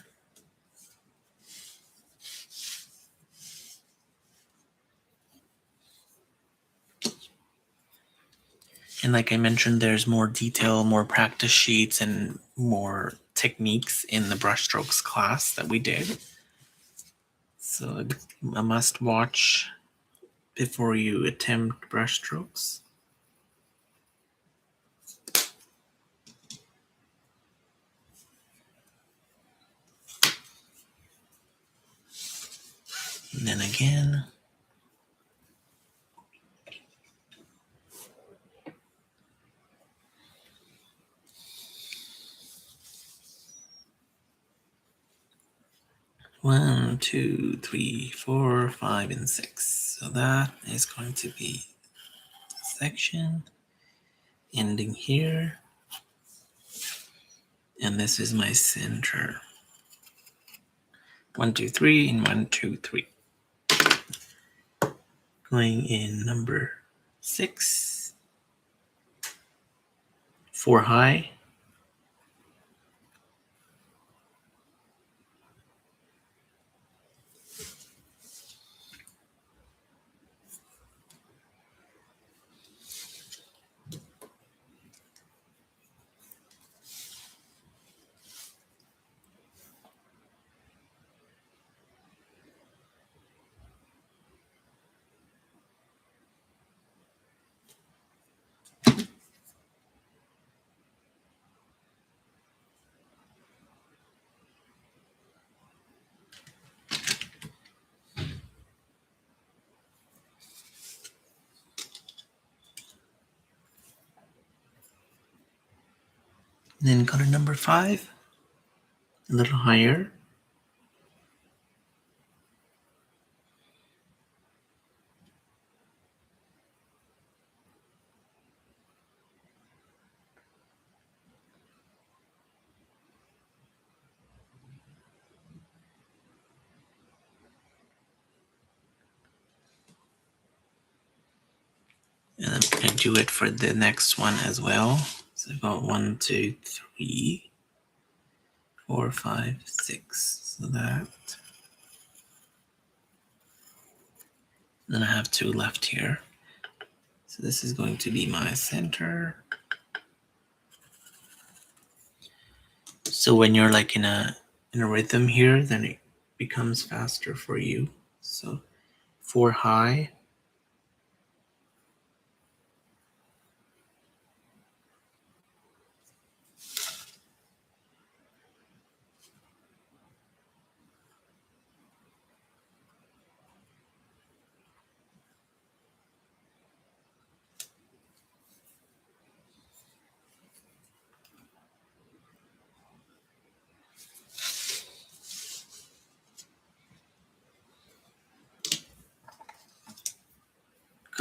And like I mentioned, there's more detail, more practice sheets, and more techniques in the brushstrokes class that we did. So a must watch before you attempt brushstrokes. And then again. One, two, three, four, 5, and 6. So that is going to be the section ending here. And this is my center. 1, 2, 3, and 1, 2, 3. Going in number 6. 4 high. Then color number 5, a little higher. And I'm going to do it for the next one as well. So I've got 1, 2, 3, 4, 5, 6. So that. Then I have 2 left here. So this is going to be my center. So when you're like in a rhythm here, then it becomes faster for you. So 4 high.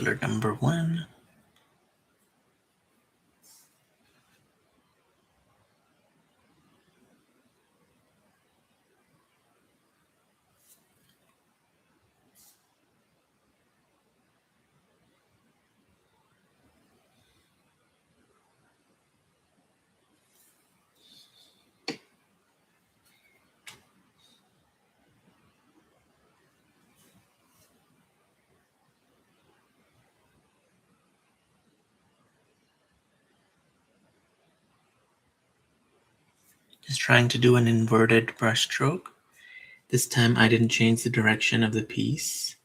color number 1. Just trying to do an inverted brush stroke. This time I didn't change the direction of the piece.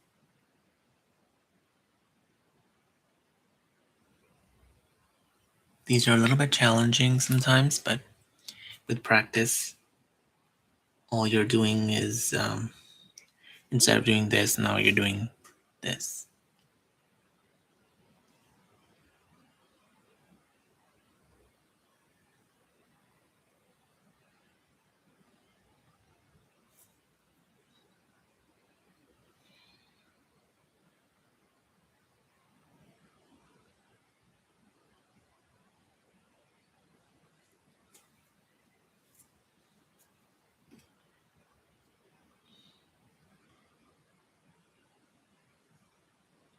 These are a little bit challenging sometimes, but with practice, all you're doing is, instead of doing this, now you're doing this.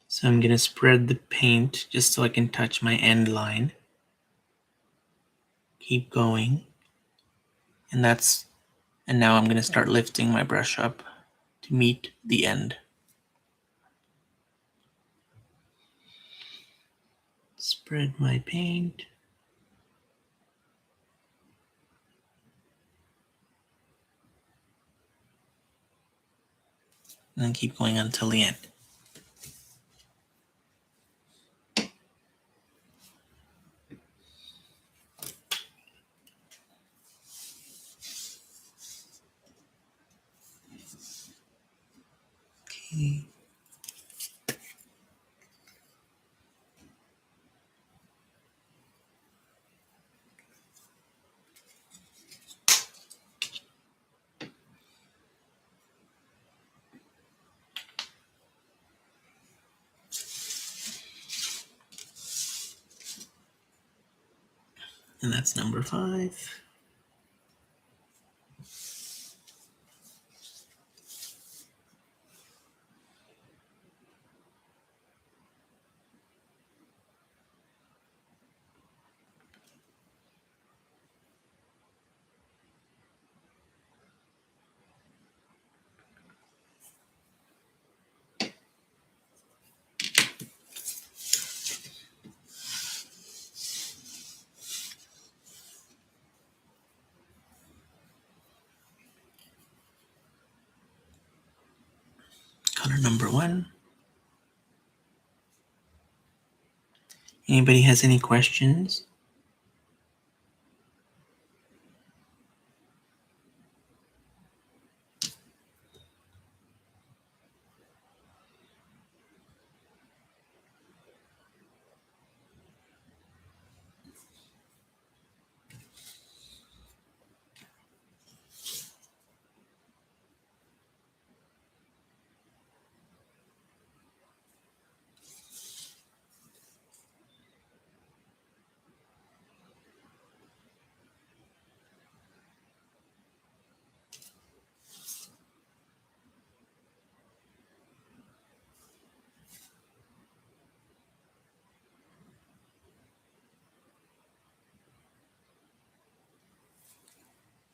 So I'm going to spread the paint just so I can touch my end line. Keep going. And now I'm going to start lifting my brush up to meet the end. Spread my paint. And then keep going until the end. Okay. And that's number 5. Color number 1. Anybody has any questions?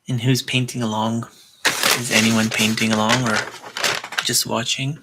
And who's painting along? Is anyone painting along or just watching?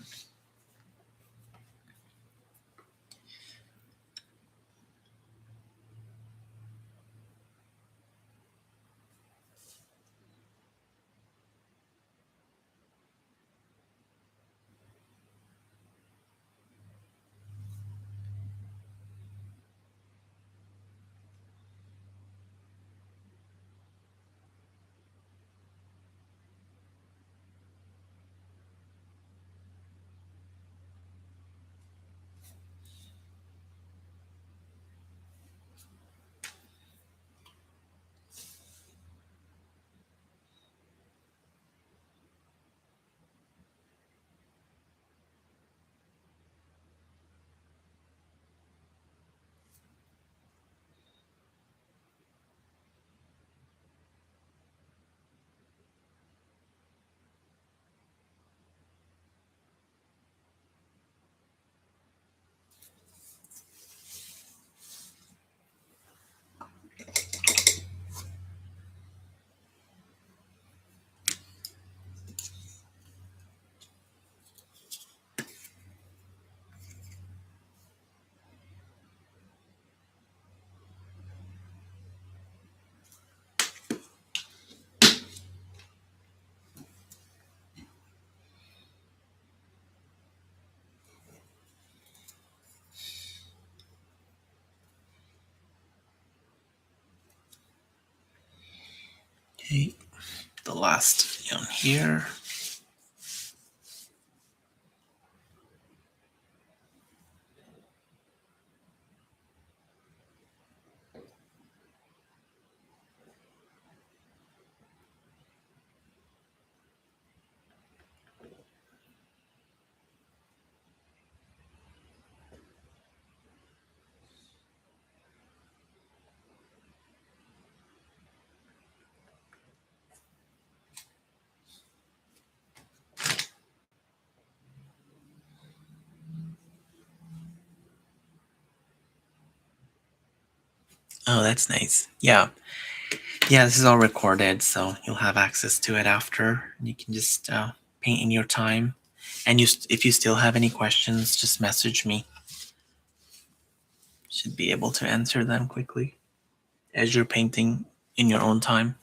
Okay, the last one here. Oh, that's nice. Yeah. Yeah, this is all recorded, so you'll have access to it after. You can just paint in your time. And if you still have any questions, just message me. Should be able to answer them quickly as you're painting in your own time.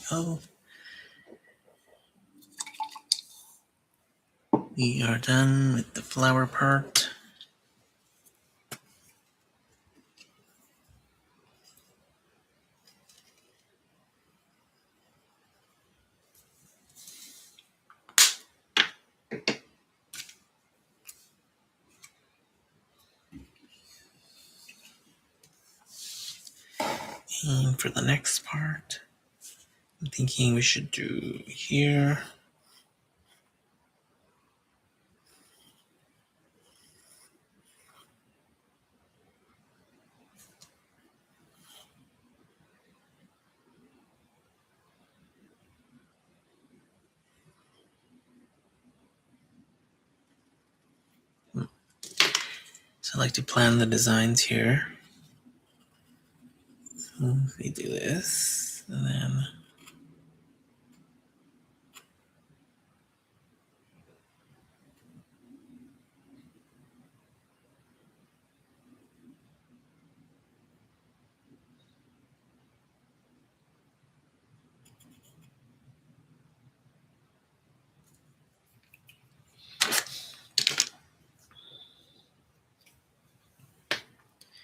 Oh, we are done with the flower part. And for the next part, I'm thinking we should do here. So I like to plan the designs here. So we do this, and then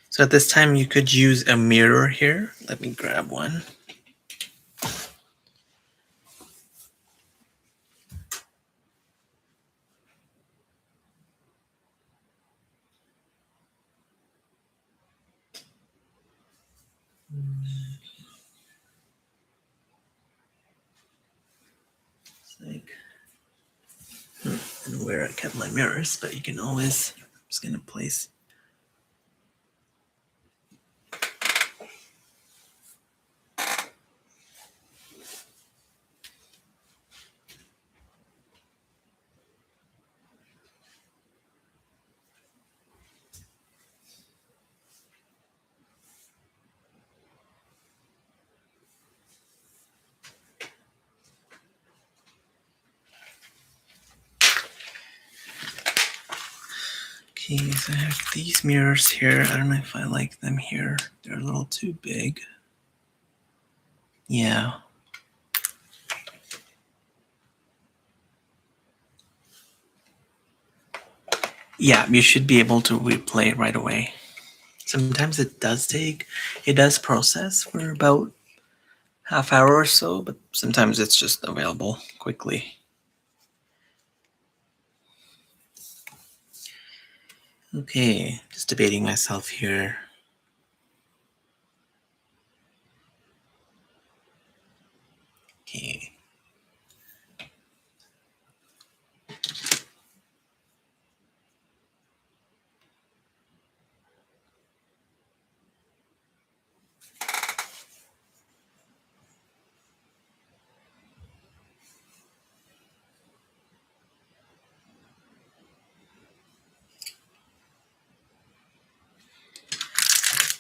so at this time you could use a mirror here. Let me grab one. Like, I don't know where I kept my mirrors, but you can always, I'm just gonna place. Okay, so I have these mirrors here. I don't know if I like them here. They're a little too big. Yeah. Yeah, you should be able to replay it right away. Sometimes it does process for about half hour or so, but sometimes it's just available quickly. Okay, just debating myself here. Okay.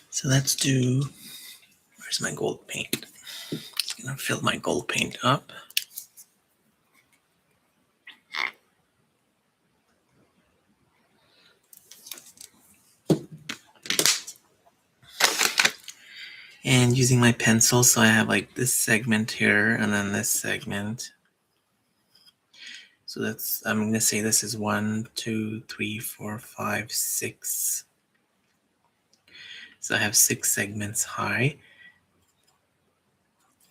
So let's do, where's my gold paint? Just gonna fill my gold paint up. And using my pencil, so I have like this segment here and then this segment. So that's, I'm gonna say this is 1, 2, 3, 4, 5, 6. So I have 6 segments high.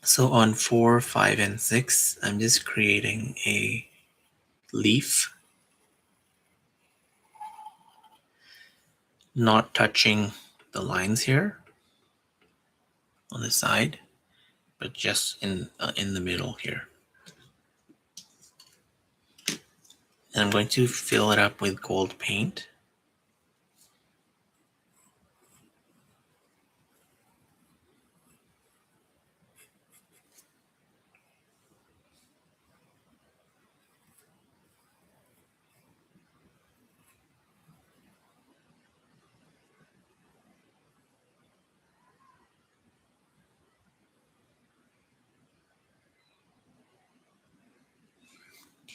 So on 4, 5, and 6, I'm just creating a leaf, not touching the lines here on the side, but just in the middle here. And I'm going to fill it up with gold paint.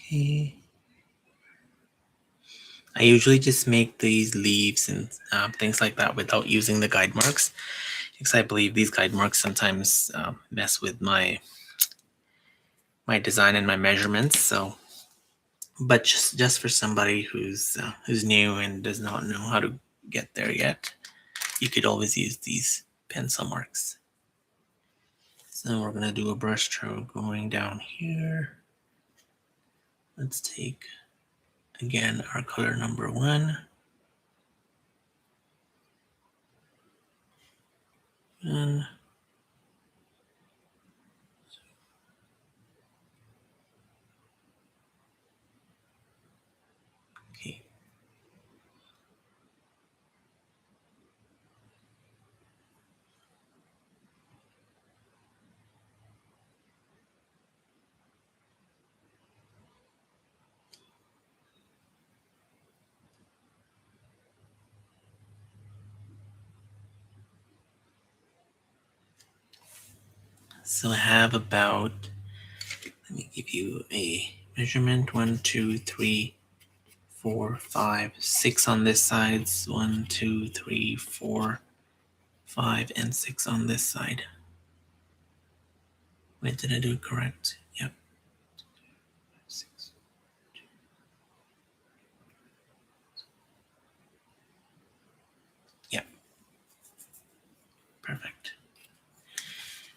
Okay. I usually just make these leaves and things like that without using the guide marks, because I believe these guide marks sometimes mess with my design and my measurements. So, but just for somebody who's new and does not know how to get there yet, you could always use these pencil marks. So we're gonna do a brush stroke going down here. Let's take again our color number 1. And okay. So I have about, let me give you a measurement, 1, 2, 3, 4, 5, 6 on this side, 1, 2, 3, 4, 5, and 6 on this side. Wait, did I do it correct? Yep. 6. Yep. Perfect.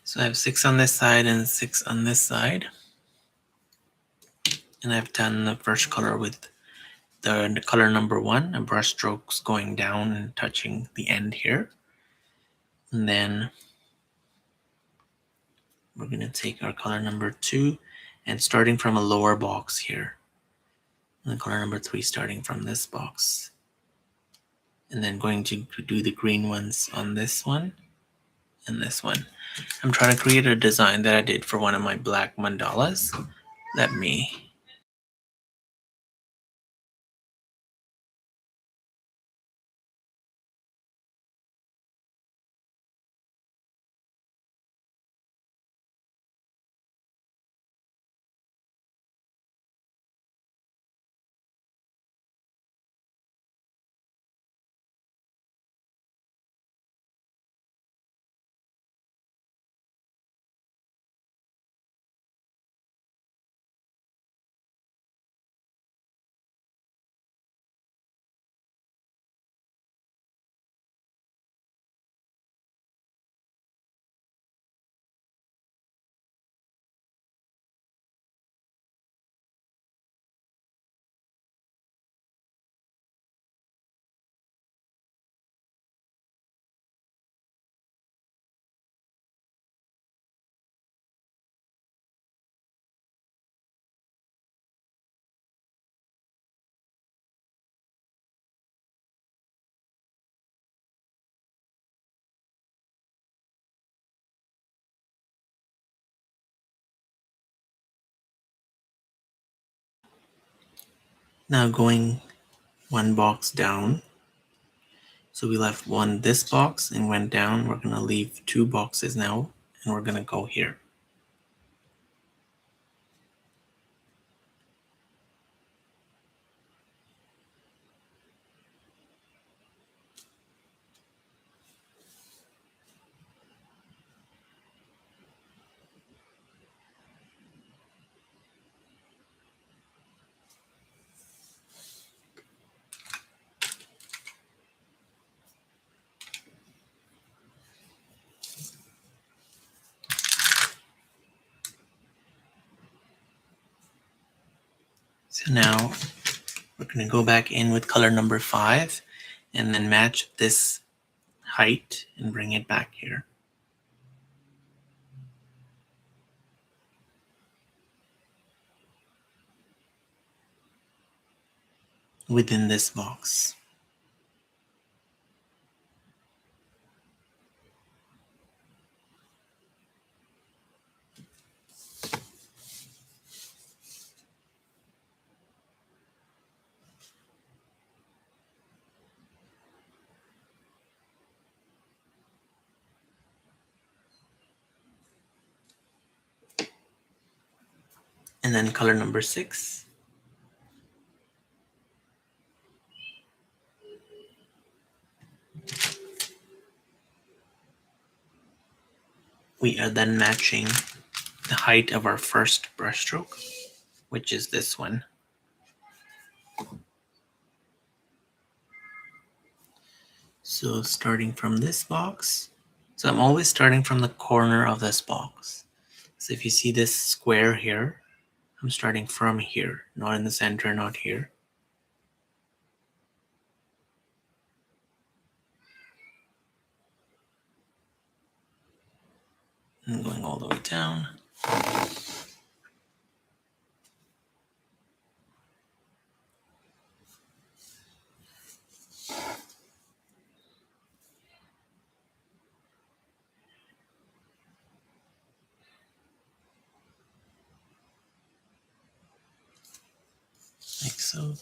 So I have 6 on this side and 6 on this side. And I've done the first color with the color number 1, and brush strokes going down and touching the end here. And then we're going to take our color number 2 and starting from a lower box here. And color number 3 starting from this box. And then going to do the green ones on this one and this one. I'm trying to create a design that I did for one of my black mandalas. Let me Now going one box down. So we left one this box and went down. We're going to leave two boxes now, and we're going to go here. So now we're going to go back in with color number 5 and then match this height and bring it back here. Within this box. And then color number 6. We are then matching the height of our first brushstroke, which is this one. So starting from this box, so I'm always starting from the corner of this box. So if you see this square here, I'm starting from here, not in the center, not here. And going all the way down. Like so.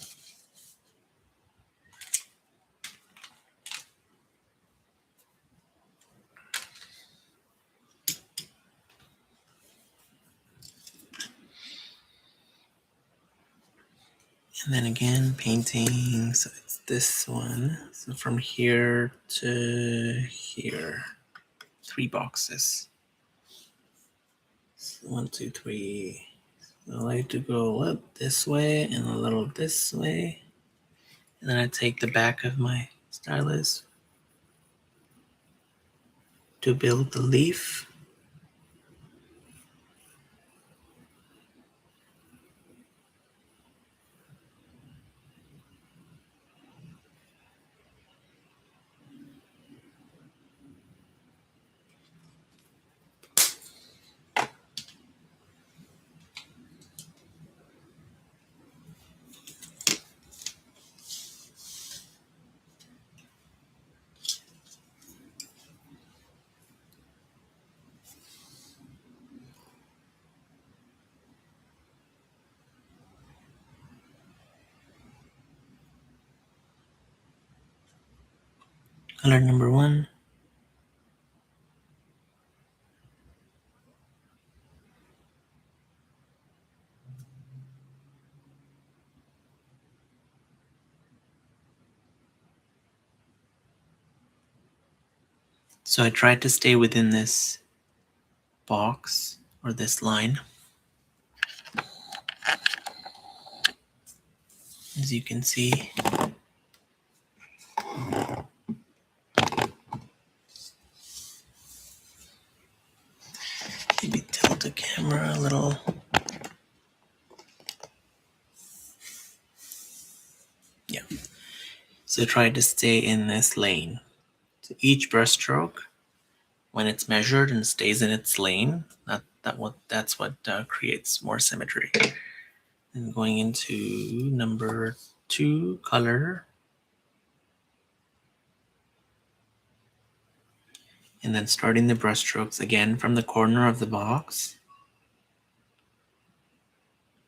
And then again, painting, so it's this one. So from here to here, 3 boxes. So 1, 2, 3. So I like to go a little this way and a little this way. And then I take the back of my stylus to build the leaf. Color number 1. So I tried to stay within this box or this line. As you can see, maybe tilt the camera a little. Yeah. So try to stay in this lane. So each brushstroke, when it's measured and stays in its lane, that's what creates more symmetry. And going into number 2, color. And then starting the brushstrokes again from the corner of the box.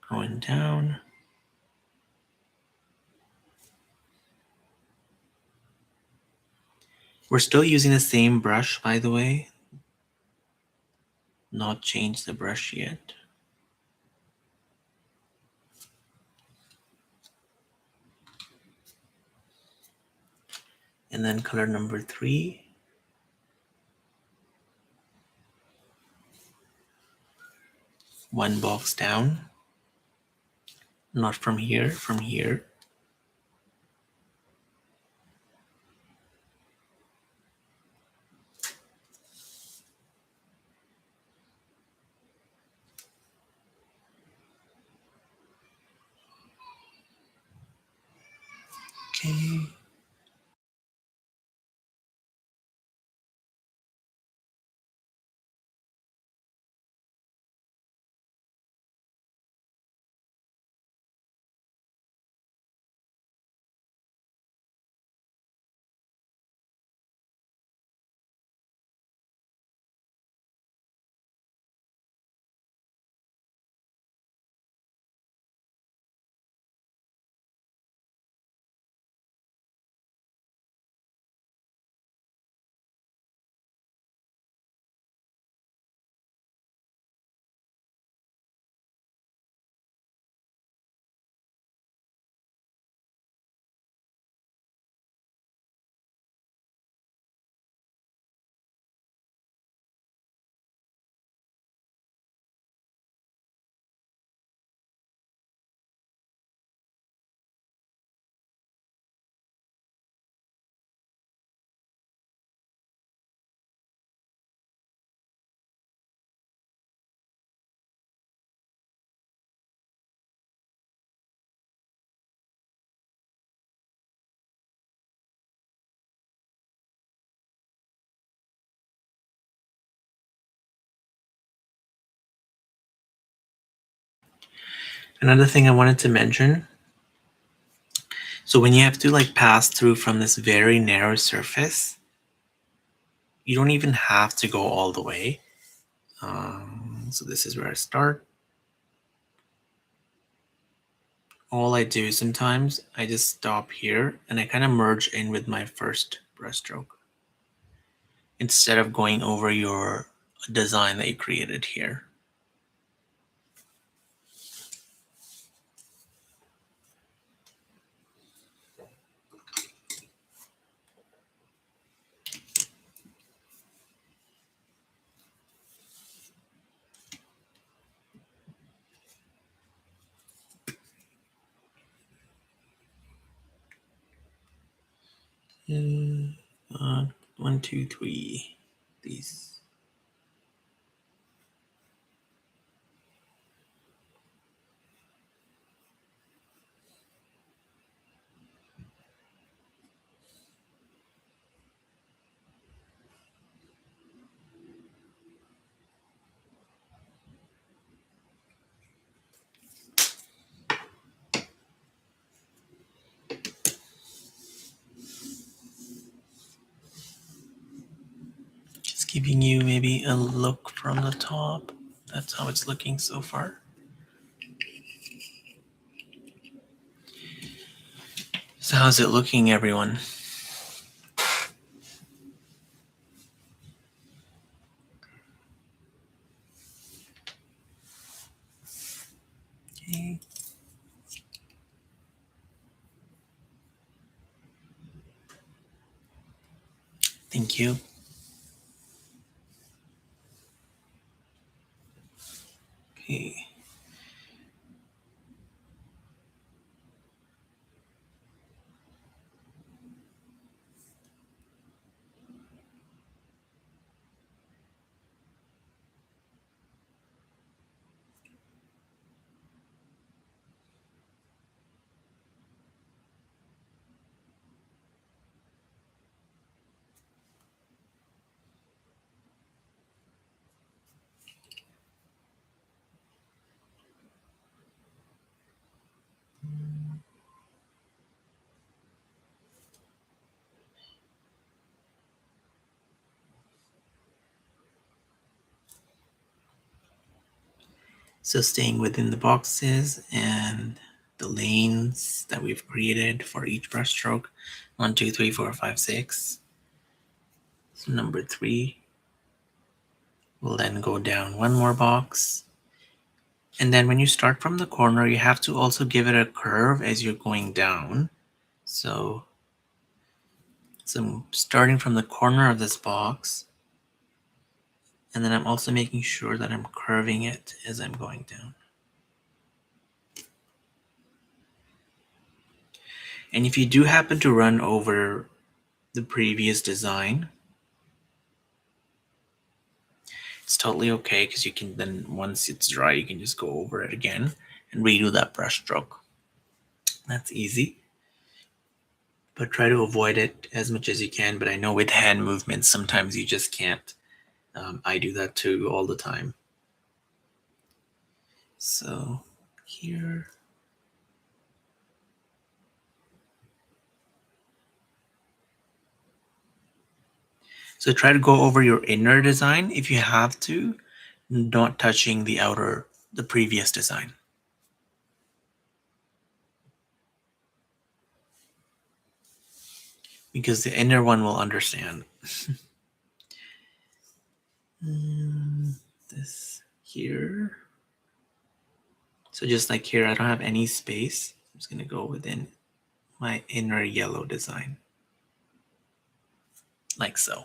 Going down. We're still using the same brush, by the way. Not changed the brush yet. And then color number 3. One box down. Not from here, from here. Okay. Another thing I wanted to mention, so when you have to like pass through from this very narrow surface, you don't even have to go all the way. So this is where I start. All I do sometimes, I just stop here and I kind of merge in with my first brushstroke instead of going over your design that you created here. Uh, 1, 2, 3. These. Just giving you maybe a look from the top. That's how it's looking so far. So how's it looking, everyone? Okay. Thank you. Okay. So staying within the boxes and the lanes that we've created for each brushstroke, 1, 2, 3, 4, 5, 6. So number 3 will then go down one more box. And then when you start from the corner, you have to also give it a curve as you're going down. So I'm starting from the corner of this box, and then I'm also making sure that I'm curving it as I'm going down. And if you do happen to run over the previous design, it's totally okay, because you can then, once it's dry, you can just go over it again and redo that brush stroke. That's easy, but try to avoid it as much as you can. But I know with hand movements, sometimes you just can't. I do that too all the time. So here, so try to go over your inner design if you have to, not touching the outer, the previous design. Because the inner one will understand. This here. So just like here, I don't have any space. I'm just going to go within my inner yellow design. Like so.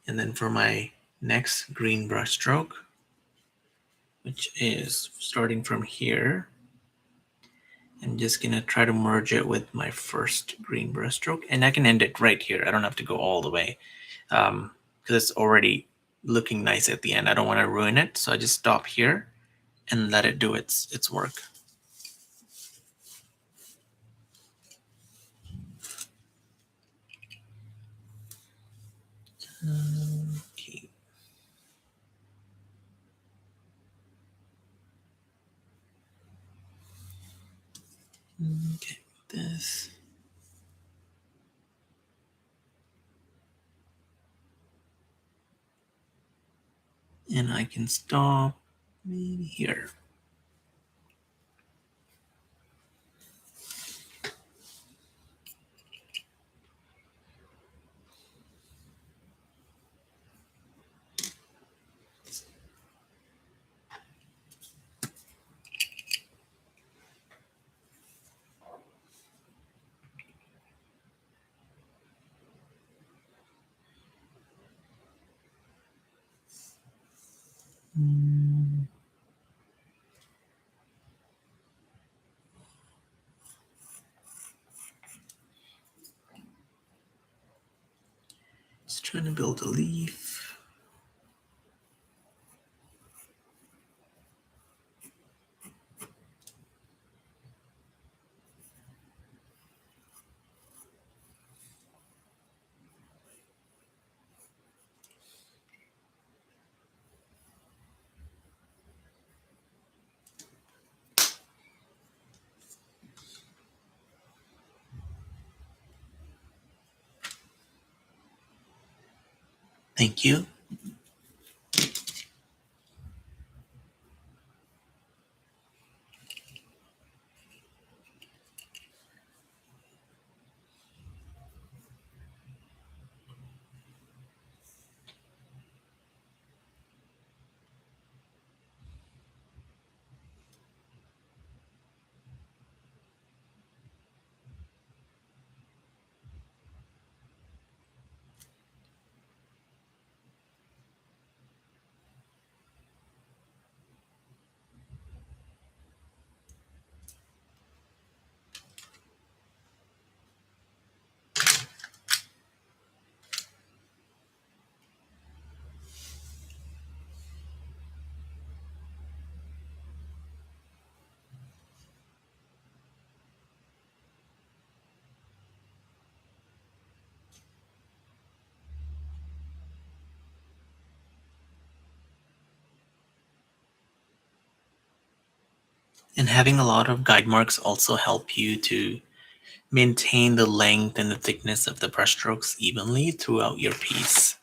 And then for my next green brush stroke, which is starting from here, I'm just going to try to merge it with my first green brush stroke. And I can end it right here. I don't have to go all the way, because it's already looking nice at the end. I don't want to ruin it. So I just stop here and let it do its work. Okay. Okay, this. And I can stop maybe here. Just trying to build a leaf. Thank you. And having a lot of guide marks also help you to maintain the length and the thickness of the brush strokes evenly throughout your piece.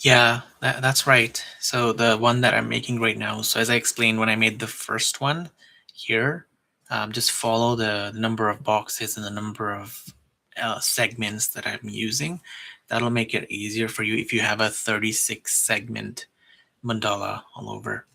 Yeah, that's right. So the one that I'm making right now, so as I explained when I made the first one here, just follow the number of boxes and the number of segments that I'm using. That'll make it easier for you if you have a 36 segment mandala all over.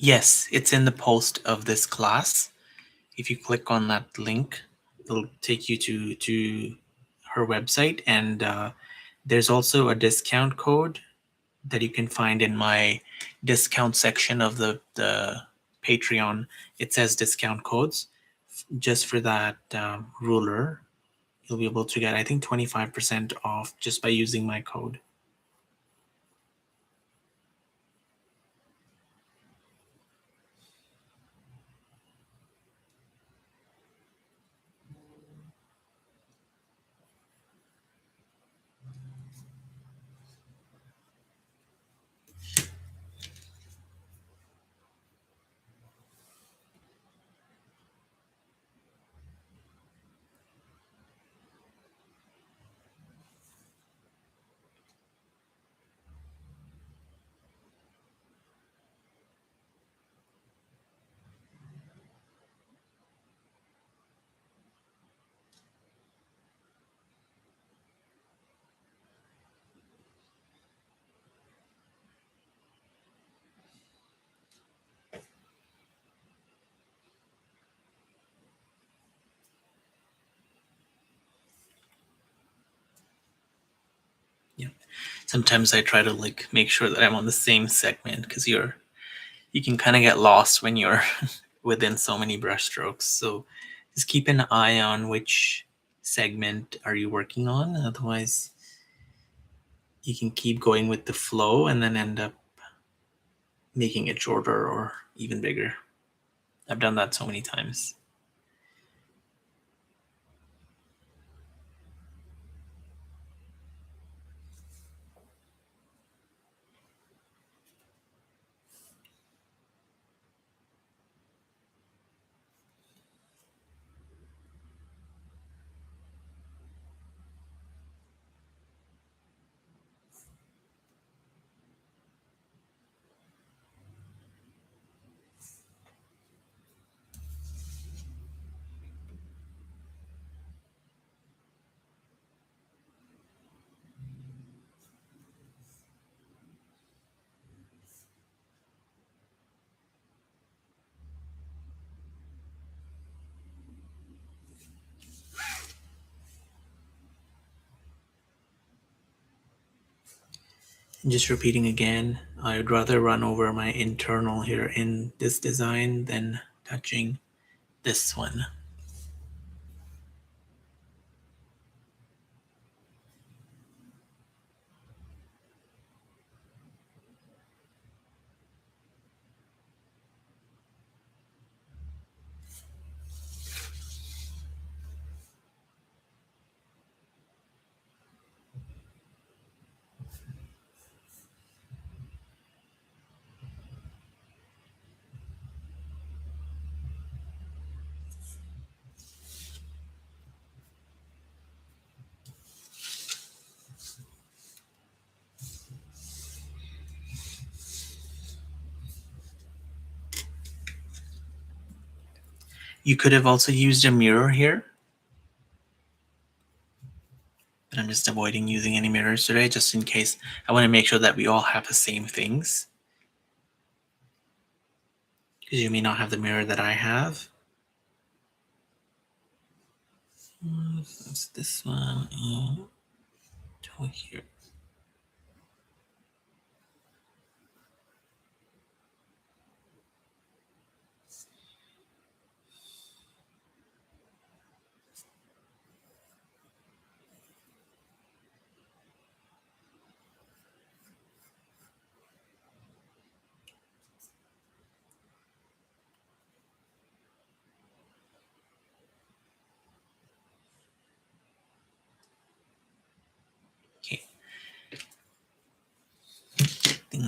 Yes, it's in the post of this class. If you click on that link, it'll take you to her website, and there's also a discount code that you can find in my discount section of the Patreon. It says discount codes. Just for that ruler, you'll be able to get, I think, 25% off just by using my code. Yeah. Sometimes I try to like make sure that I'm on the same segment because you can kind of get lost when you're within so many brushstrokes. So just keep an eye on which segment are you working on. Otherwise, you can keep going with the flow and then end up making it shorter or even bigger. I've done that so many times. And just repeating again, I would rather run over my internal here in this design than touching this one. You could have also used a mirror here, but I'm just avoiding using any mirrors today just in case. I want to make sure that we all have the same things, because you may not have the mirror that I have. That's this one to here.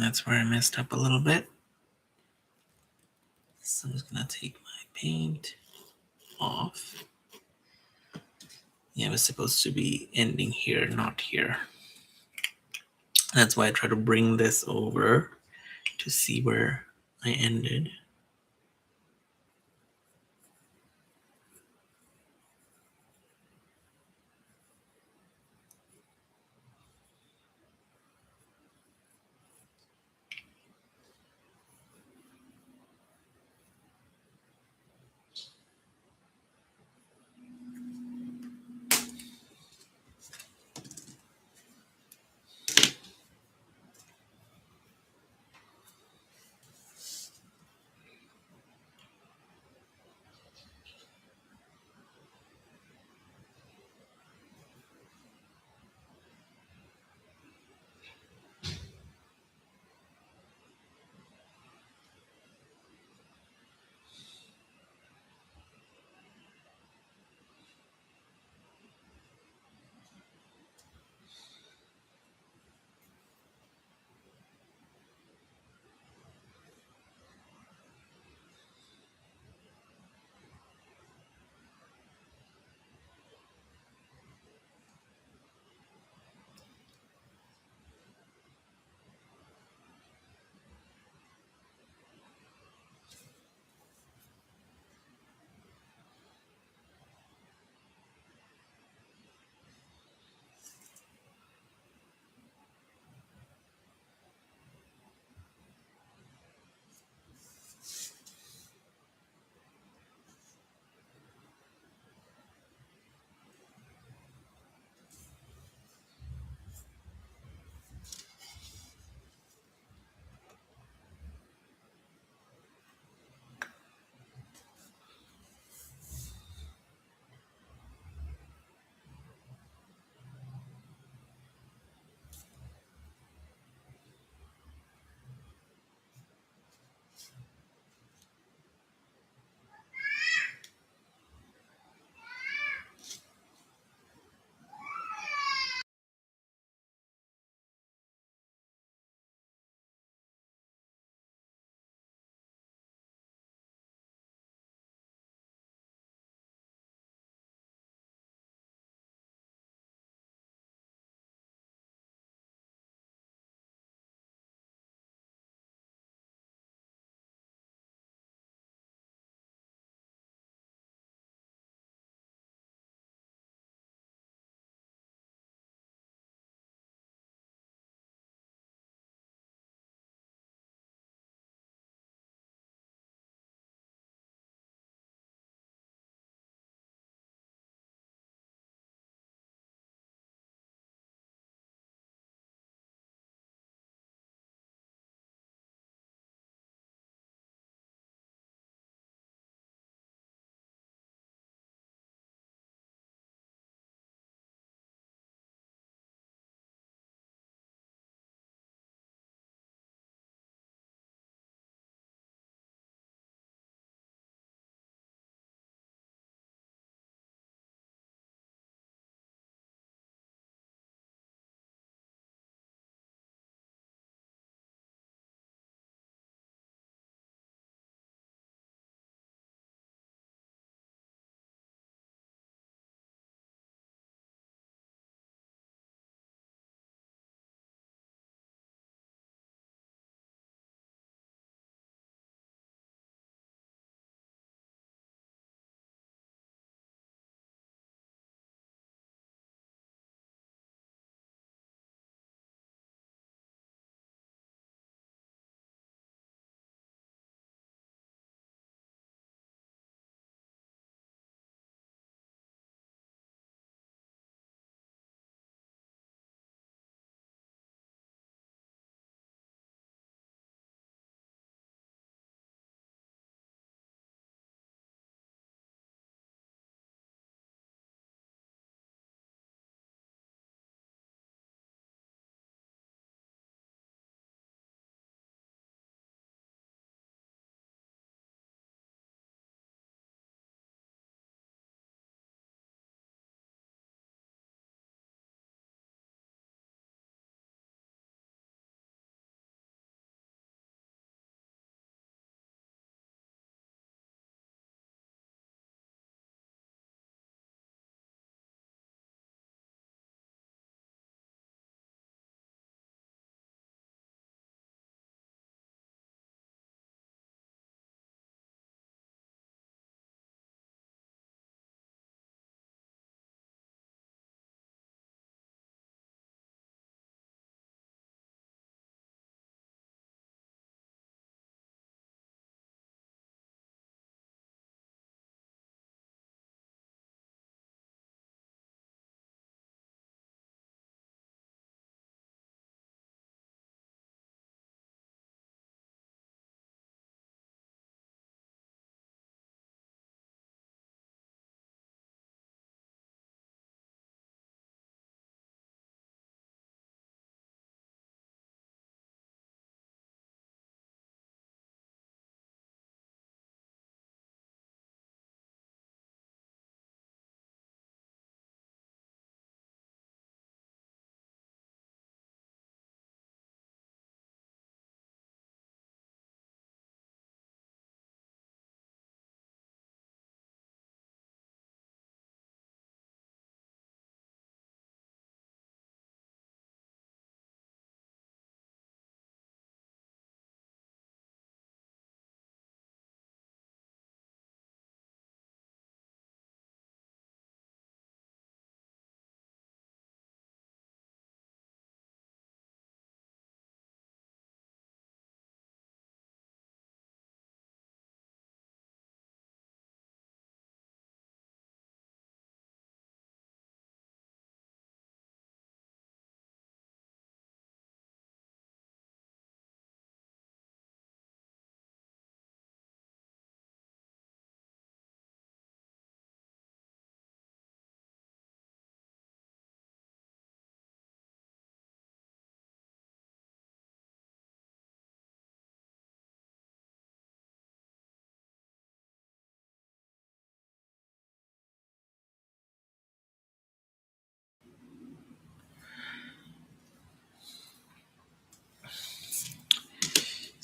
That's where I messed up a little bit. So I'm just gonna take my paint off. Yeah, it was supposed to be ending here, not here. That's why I try to bring this over to see where I ended.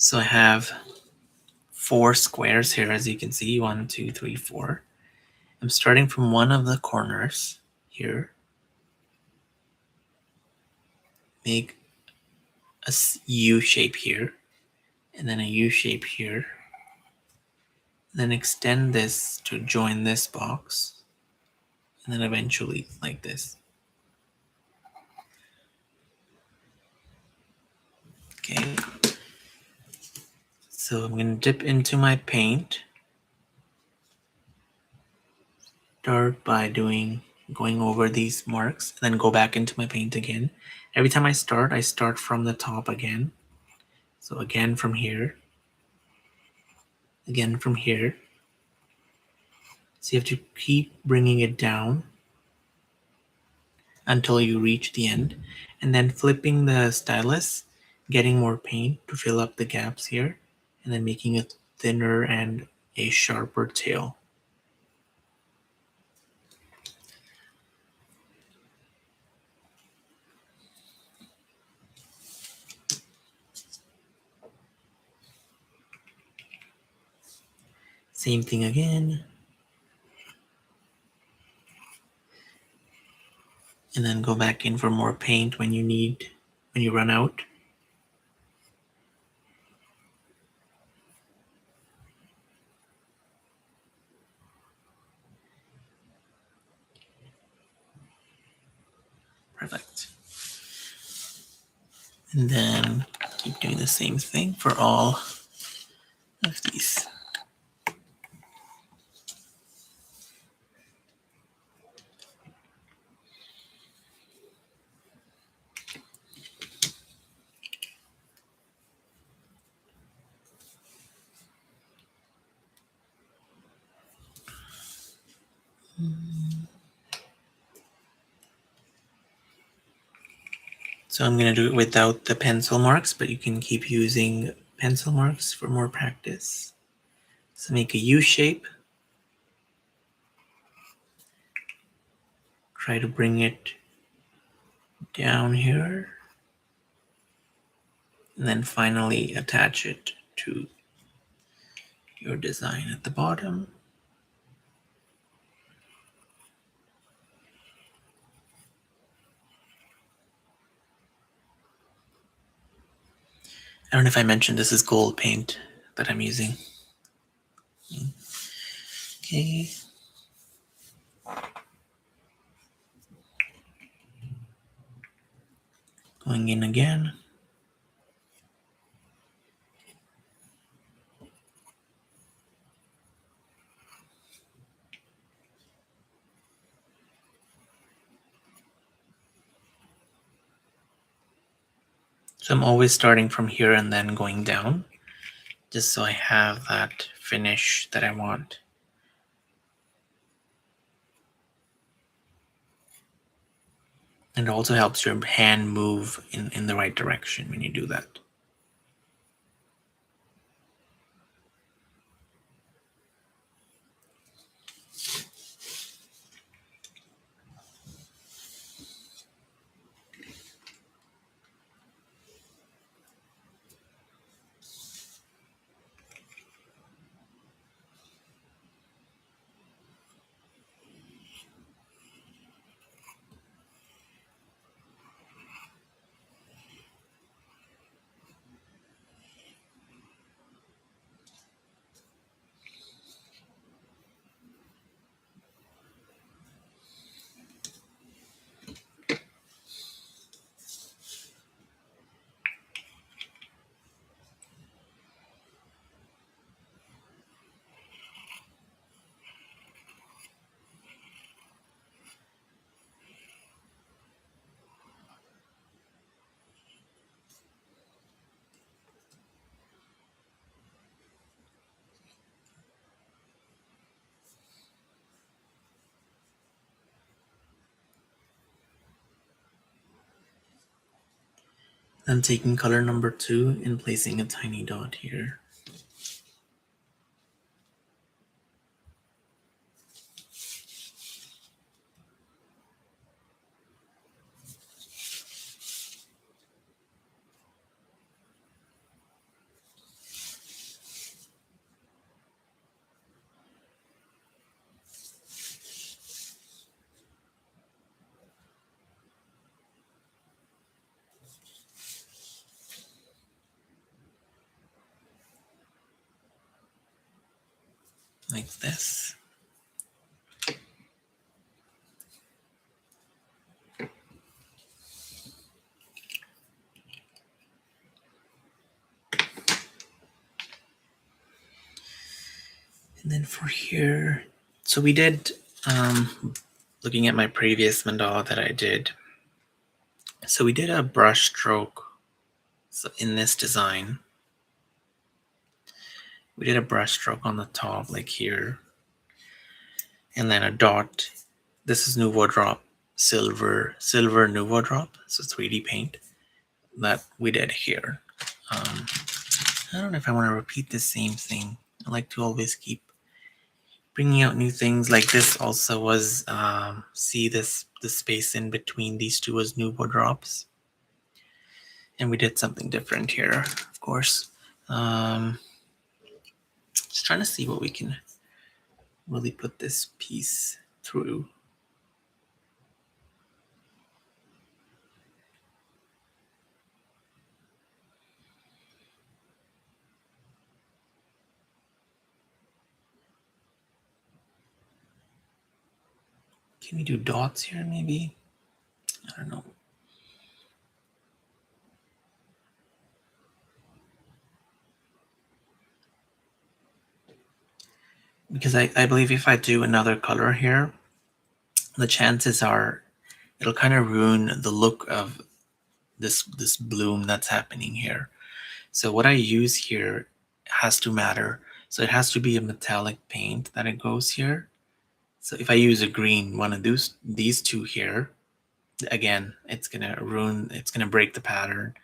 So I have 4 squares here, as you can see, 1, 2, 3, 4. I'm starting from one of the corners here. Make a U shape here, and then a U shape here. Then extend this to join this box, and then eventually like this. Okay. So I'm going to dip into my paint. Start by going over these marks, and then go back into my paint again. Every time I start from the top again. So again from here, again from here. So you have to keep bringing it down until you reach the end, and then flipping the stylus, getting more paint to fill up the gaps here, and then making it thinner and a sharper tail. Same thing again. And then go back in for more paint when you run out. Perfect. And then keep doing the same thing for all of these. So I'm going to do it without the pencil marks, but you can keep using pencil marks for more practice. So make a U shape. Try to bring it down here. And then finally attach it to your design at the bottom. I don't know if I mentioned this is gold paint that I'm using. Okay. Going in again. So I'm always starting from here and then going down, just so I have that finish that I want. And it also helps your hand move in the right direction when you do that. Then taking color number 2 and placing a tiny dot here. like this. And then for here, so we did, looking at my previous mandala that I did, so we did a brush stroke. So in this design, we did a brush stroke on the top, like here, and then a dot. This is Nouveau Drop silver Nouveau Drop, so 3D paint that we did here. I don't know if I want to repeat the same thing. I like to always keep bringing out new things. Like this also was, see this, the space in between these two was Nouveau Drops. And we did something different here, of course. Just trying to see what we can really put this piece through. Can we do dots here maybe? I don't know. Because I believe if I do another color here, the chances are it'll kind of ruin the look of this bloom that's happening here. So what I use here has to matter. So it has to be a metallic paint that it goes here. So if I use a green, one of these two here, again, it's gonna ruin, it's gonna break the pattern.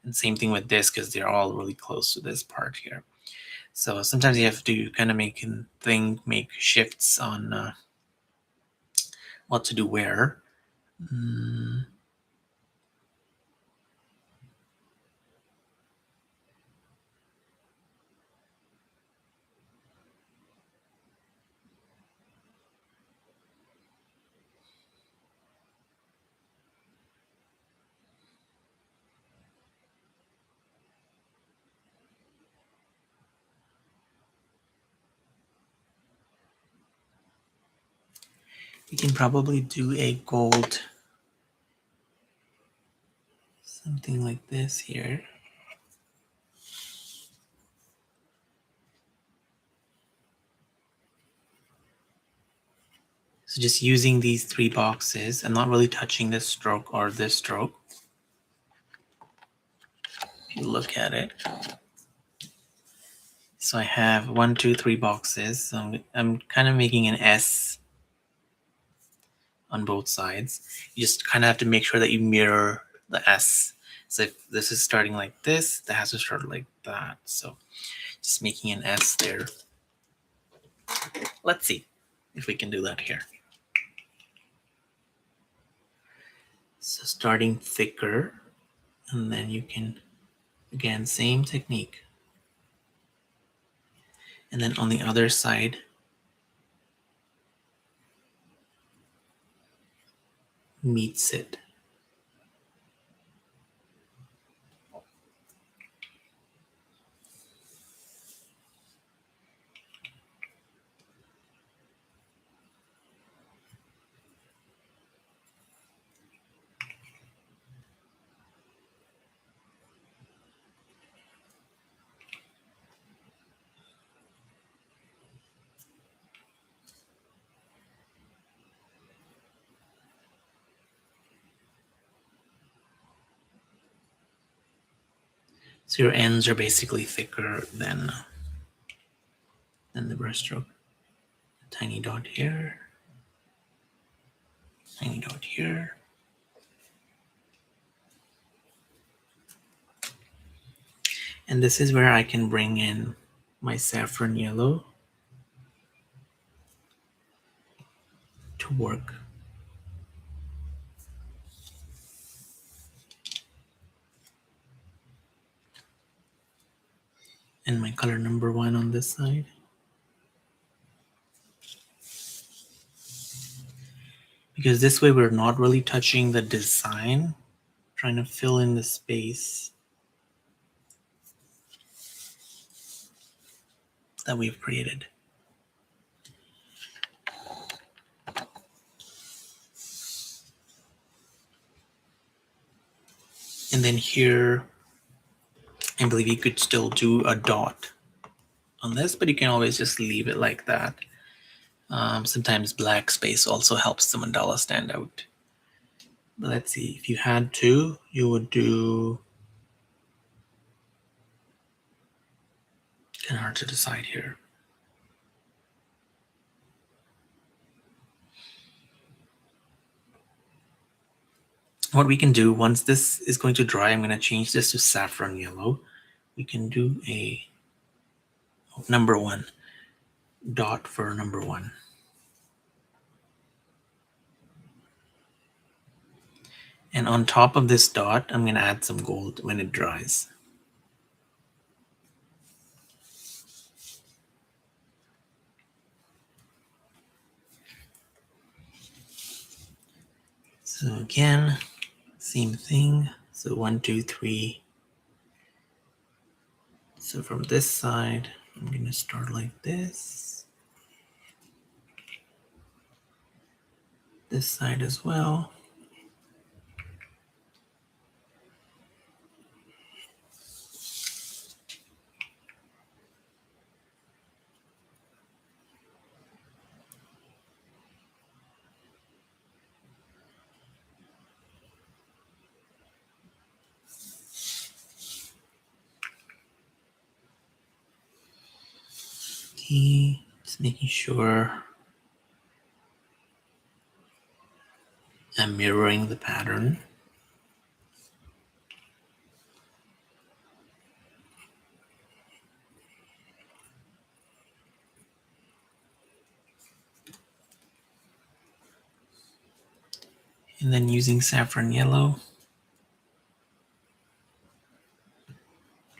And same thing with this, because they're all really close to this part here. So sometimes you have to kind of make shifts on what to do where. We can probably do a gold, something like this here. So just using these three boxes and not really touching this stroke or this stroke. If you look at it. So I have 1, 2, 3 boxes. So I'm kind of making an S on both sides. You just kind of have to make sure that you mirror the S. So if this is starting like this, that has to start like that. So just making an S there. Let's see if we can do that here. So starting thicker, and then you can, again, same technique. And then on the other side, meets it. So your ends are basically thicker than the brushstroke. Tiny dot here, tiny dot here. And this is where I can bring in my saffron yellow to work. And my color number 1 on this side. Because this way we're not really touching the design, trying to fill in the space that we've created. And then here, I believe you could still do a dot on this, but you can always just leave it like that. Sometimes black space also helps the mandala stand out. But let's see, if you had to, you would do, kind of hard to decide here. What we can do, once this is going to dry, I'm going to change this to saffron yellow. We can do a number 1 dot for number 1. And on top of this dot, I'm going to add some gold when it dries. So again, same thing. So 1, 2, 3. So from this side, I'm going to start like this. This side as well. Okay, just making sure I'm mirroring the pattern. And then using saffron yellow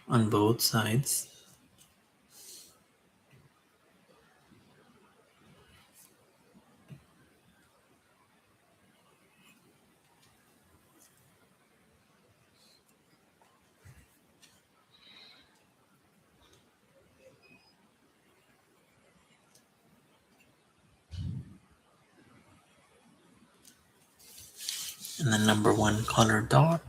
on both sides. And then number 1 color dot.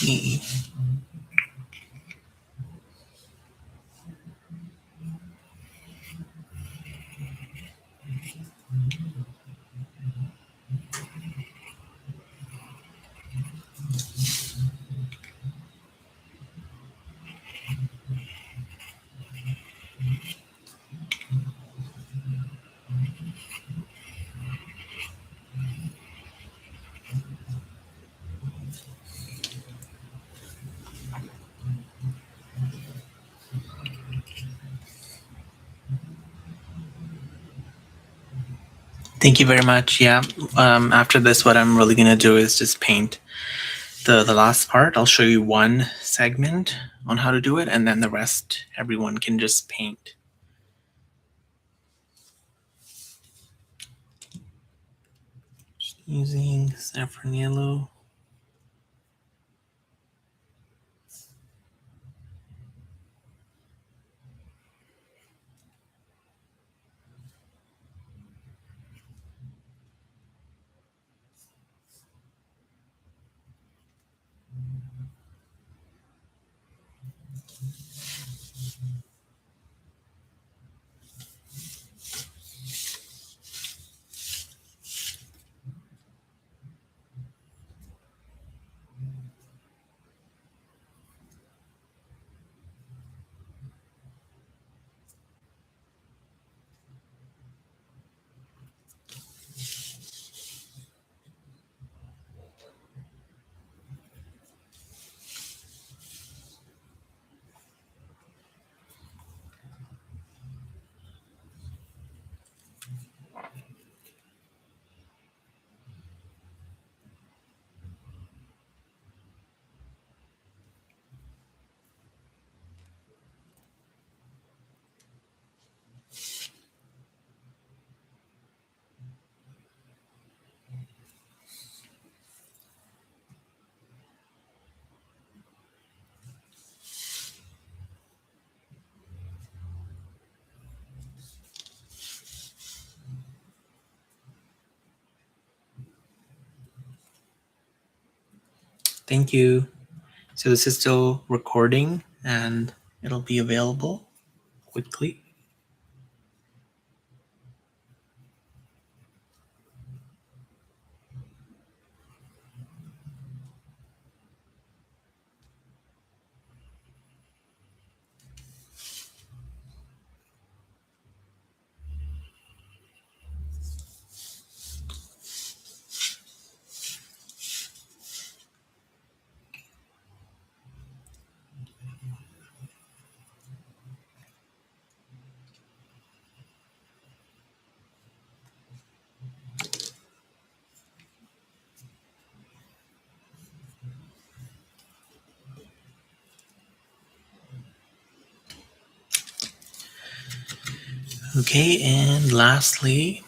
Okay. Thank you very much. Yeah. After this, what I'm really gonna do is just paint the last part. I'll show you one segment on how to do it, and then the rest everyone can just paint. Just using saffron yellow. Thank you. So this is still recording and it'll be available quickly. Okay, and lastly,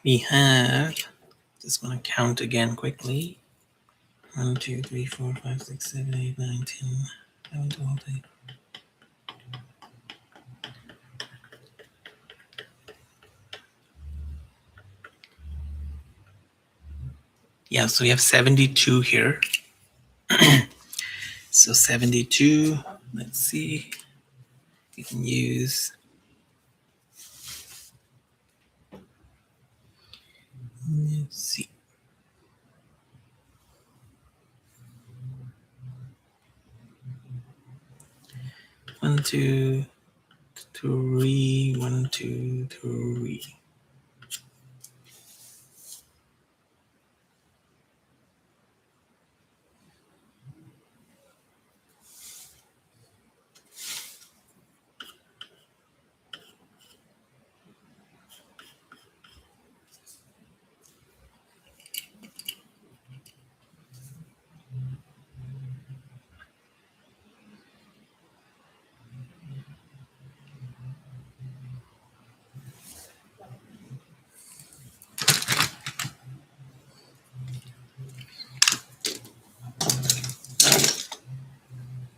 we have, just want to count again quickly. 1, 2, 3, 4, 5, 6, 7, 8, 9, 10, 11, 12, 13. Yeah, so we have 72 here. So 72, let's see. We can use, let's see. One, two, three, 1, 2, 3.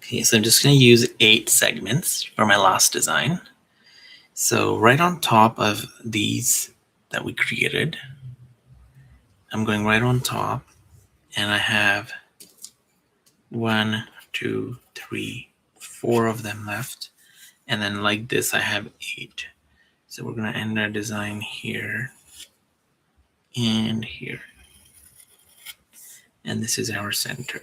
Okay, so I'm just going to use 8 segments for my last design. So right on top of these that we created, I'm going right on top, and I have 1, 2, 3, 4 of them left. And then like this, I have 8. So we're going to end our design here and here. And this is our center.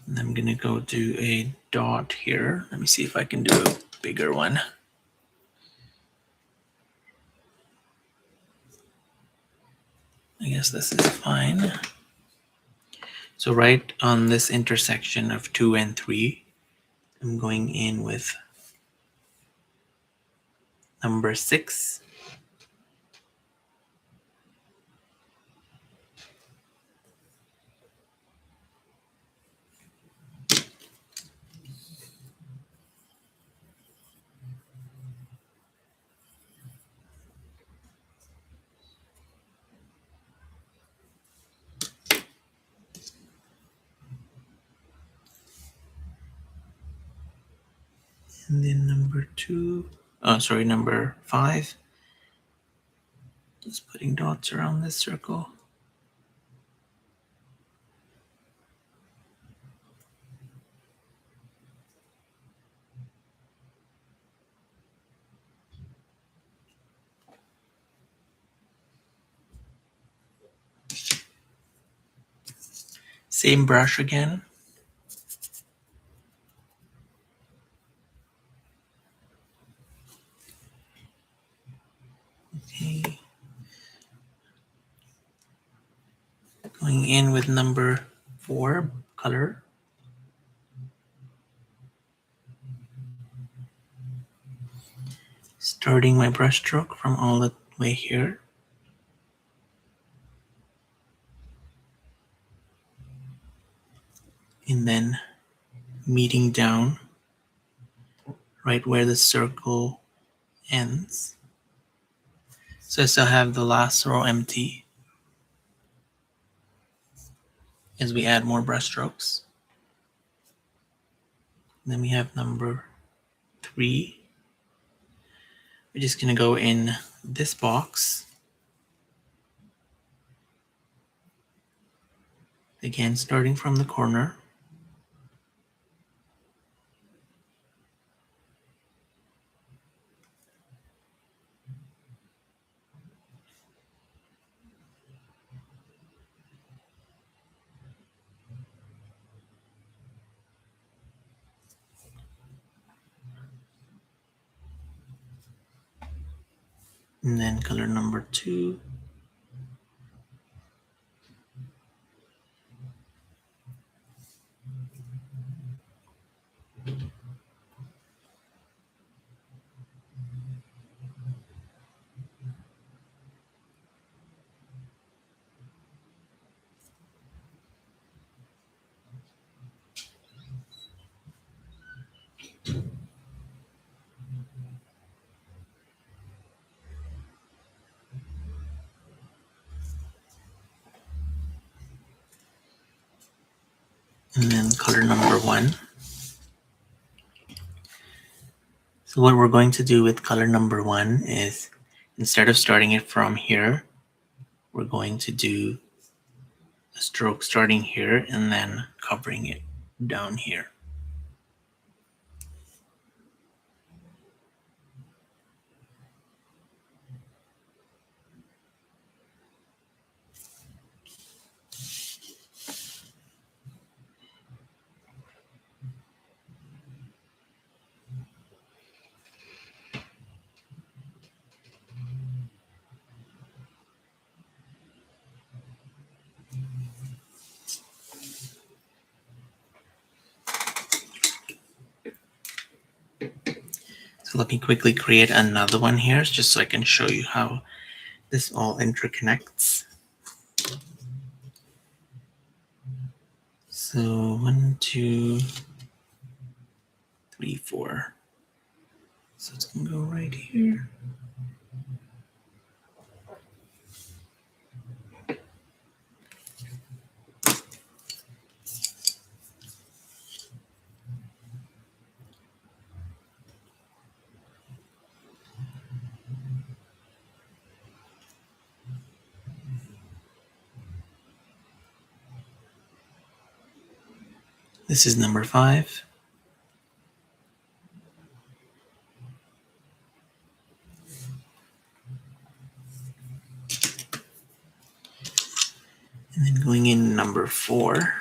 And I'm going to go do a dot here. Let me see if I can do a bigger one. I guess this is fine. So right on this intersection of 2 and 3, I'm going in with number 6. And then number 5. Just putting dots around this circle. Same brush again. Okay. Going in with number 4, color. Starting my brush stroke from all the way here. And then meeting down right where the circle ends. So I still have the last row empty as we add more brush strokes. Then we have number 3. We're just going to go in this box. Again, starting from the corner. And then color number 2. And then color number 1. So what we're going to do with color number 1 is, instead of starting it from here, we're going to do a stroke starting here and then covering it down here. So let me quickly create another one here just so I can show you how this all interconnects. So 1, 2, 3, 4. So it's going to go right here. This is number 5. And then going in number 4.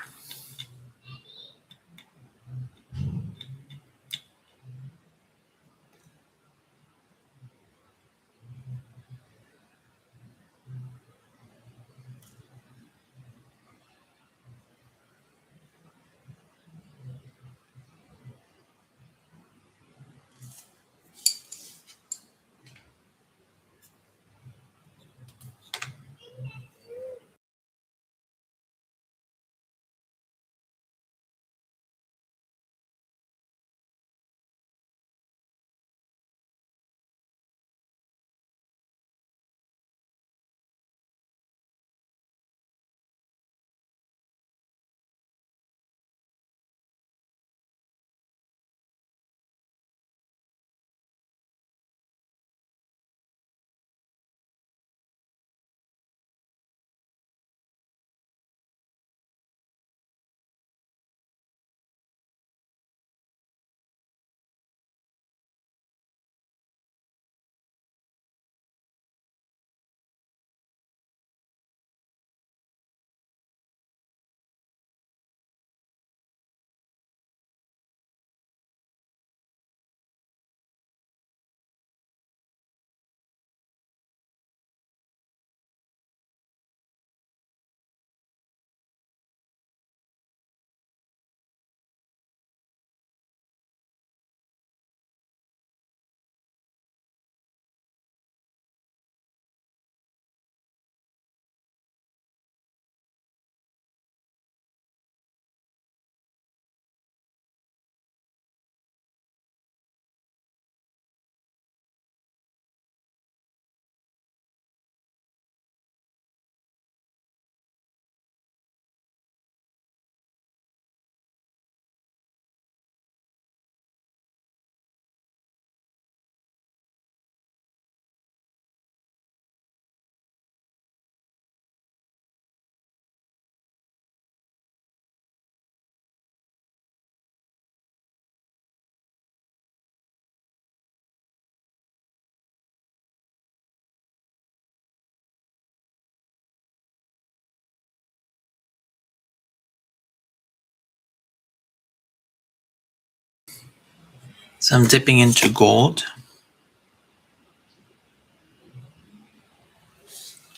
So I'm dipping into gold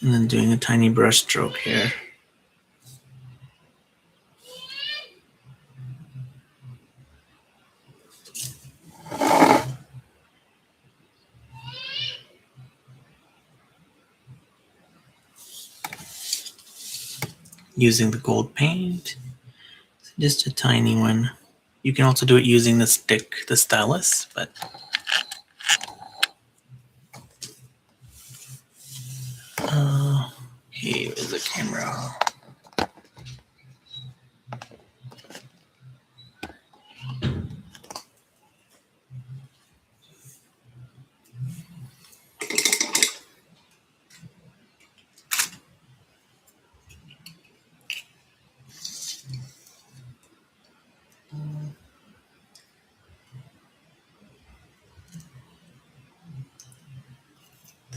and then doing a tiny brush stroke here. Using the gold paint, just a tiny one. You can also do it using the stick, the stylus, but here is the camera.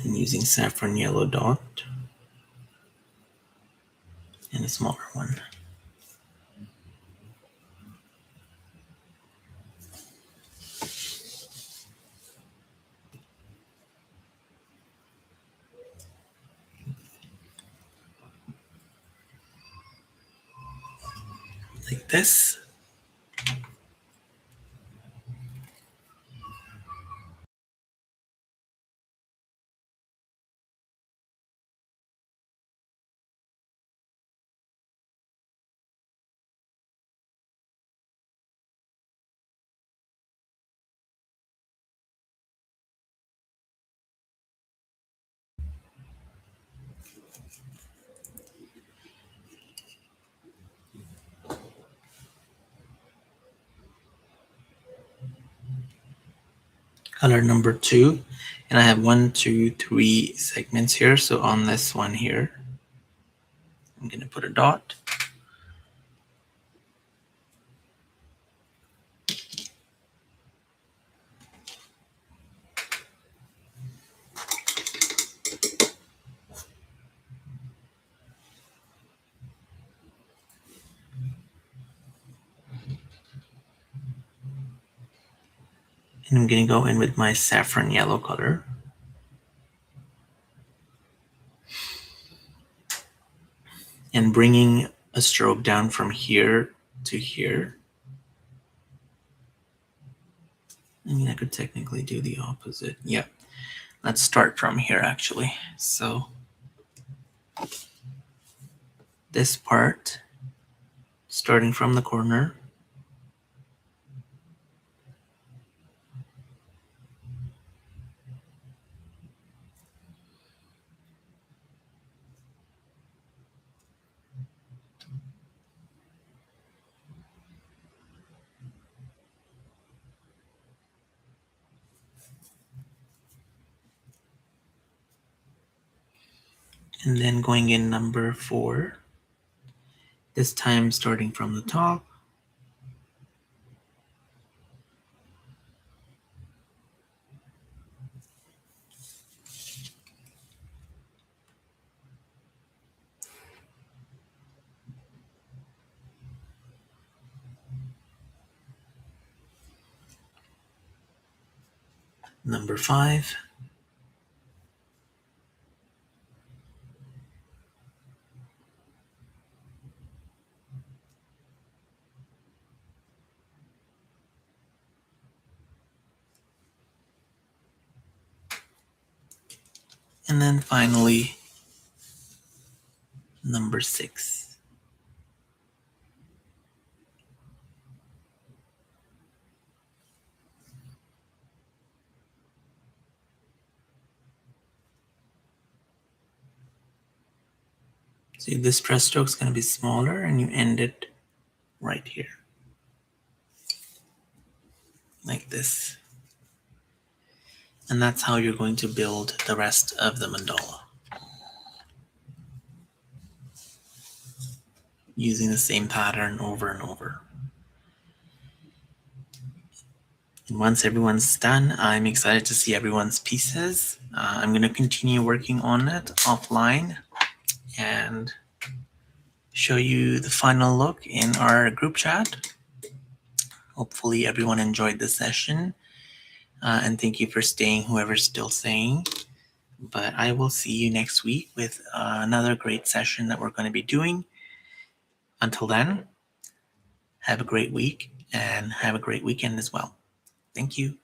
Then using saffron yellow dot and a smaller one. Like this. Color number 2, and I have 1, 2, 3 segments here. So on this one here, I'm going to put a dot. And I'm going to go in with my saffron yellow color. And bringing a stroke down from here to here. I mean, I could technically do the opposite. Yeah. Let's start from here, actually. So this part, starting from the corner, and then going in number 4, this time starting from the top. Number 5. And then finally, number 6. See, this brush stroke is going to be smaller and you end it right here. Like this. And that's how you're going to build the rest of the mandala. Using the same pattern over and over. And once everyone's done, I'm excited to see everyone's pieces. I'm going to continue working on it offline and show you the final look in our group chat. Hopefully everyone enjoyed the session. And thank you for staying, whoever's still staying. But I will see you next week with another great session that we're going to be doing. Until then, have a great week and have a great weekend as well. Thank you.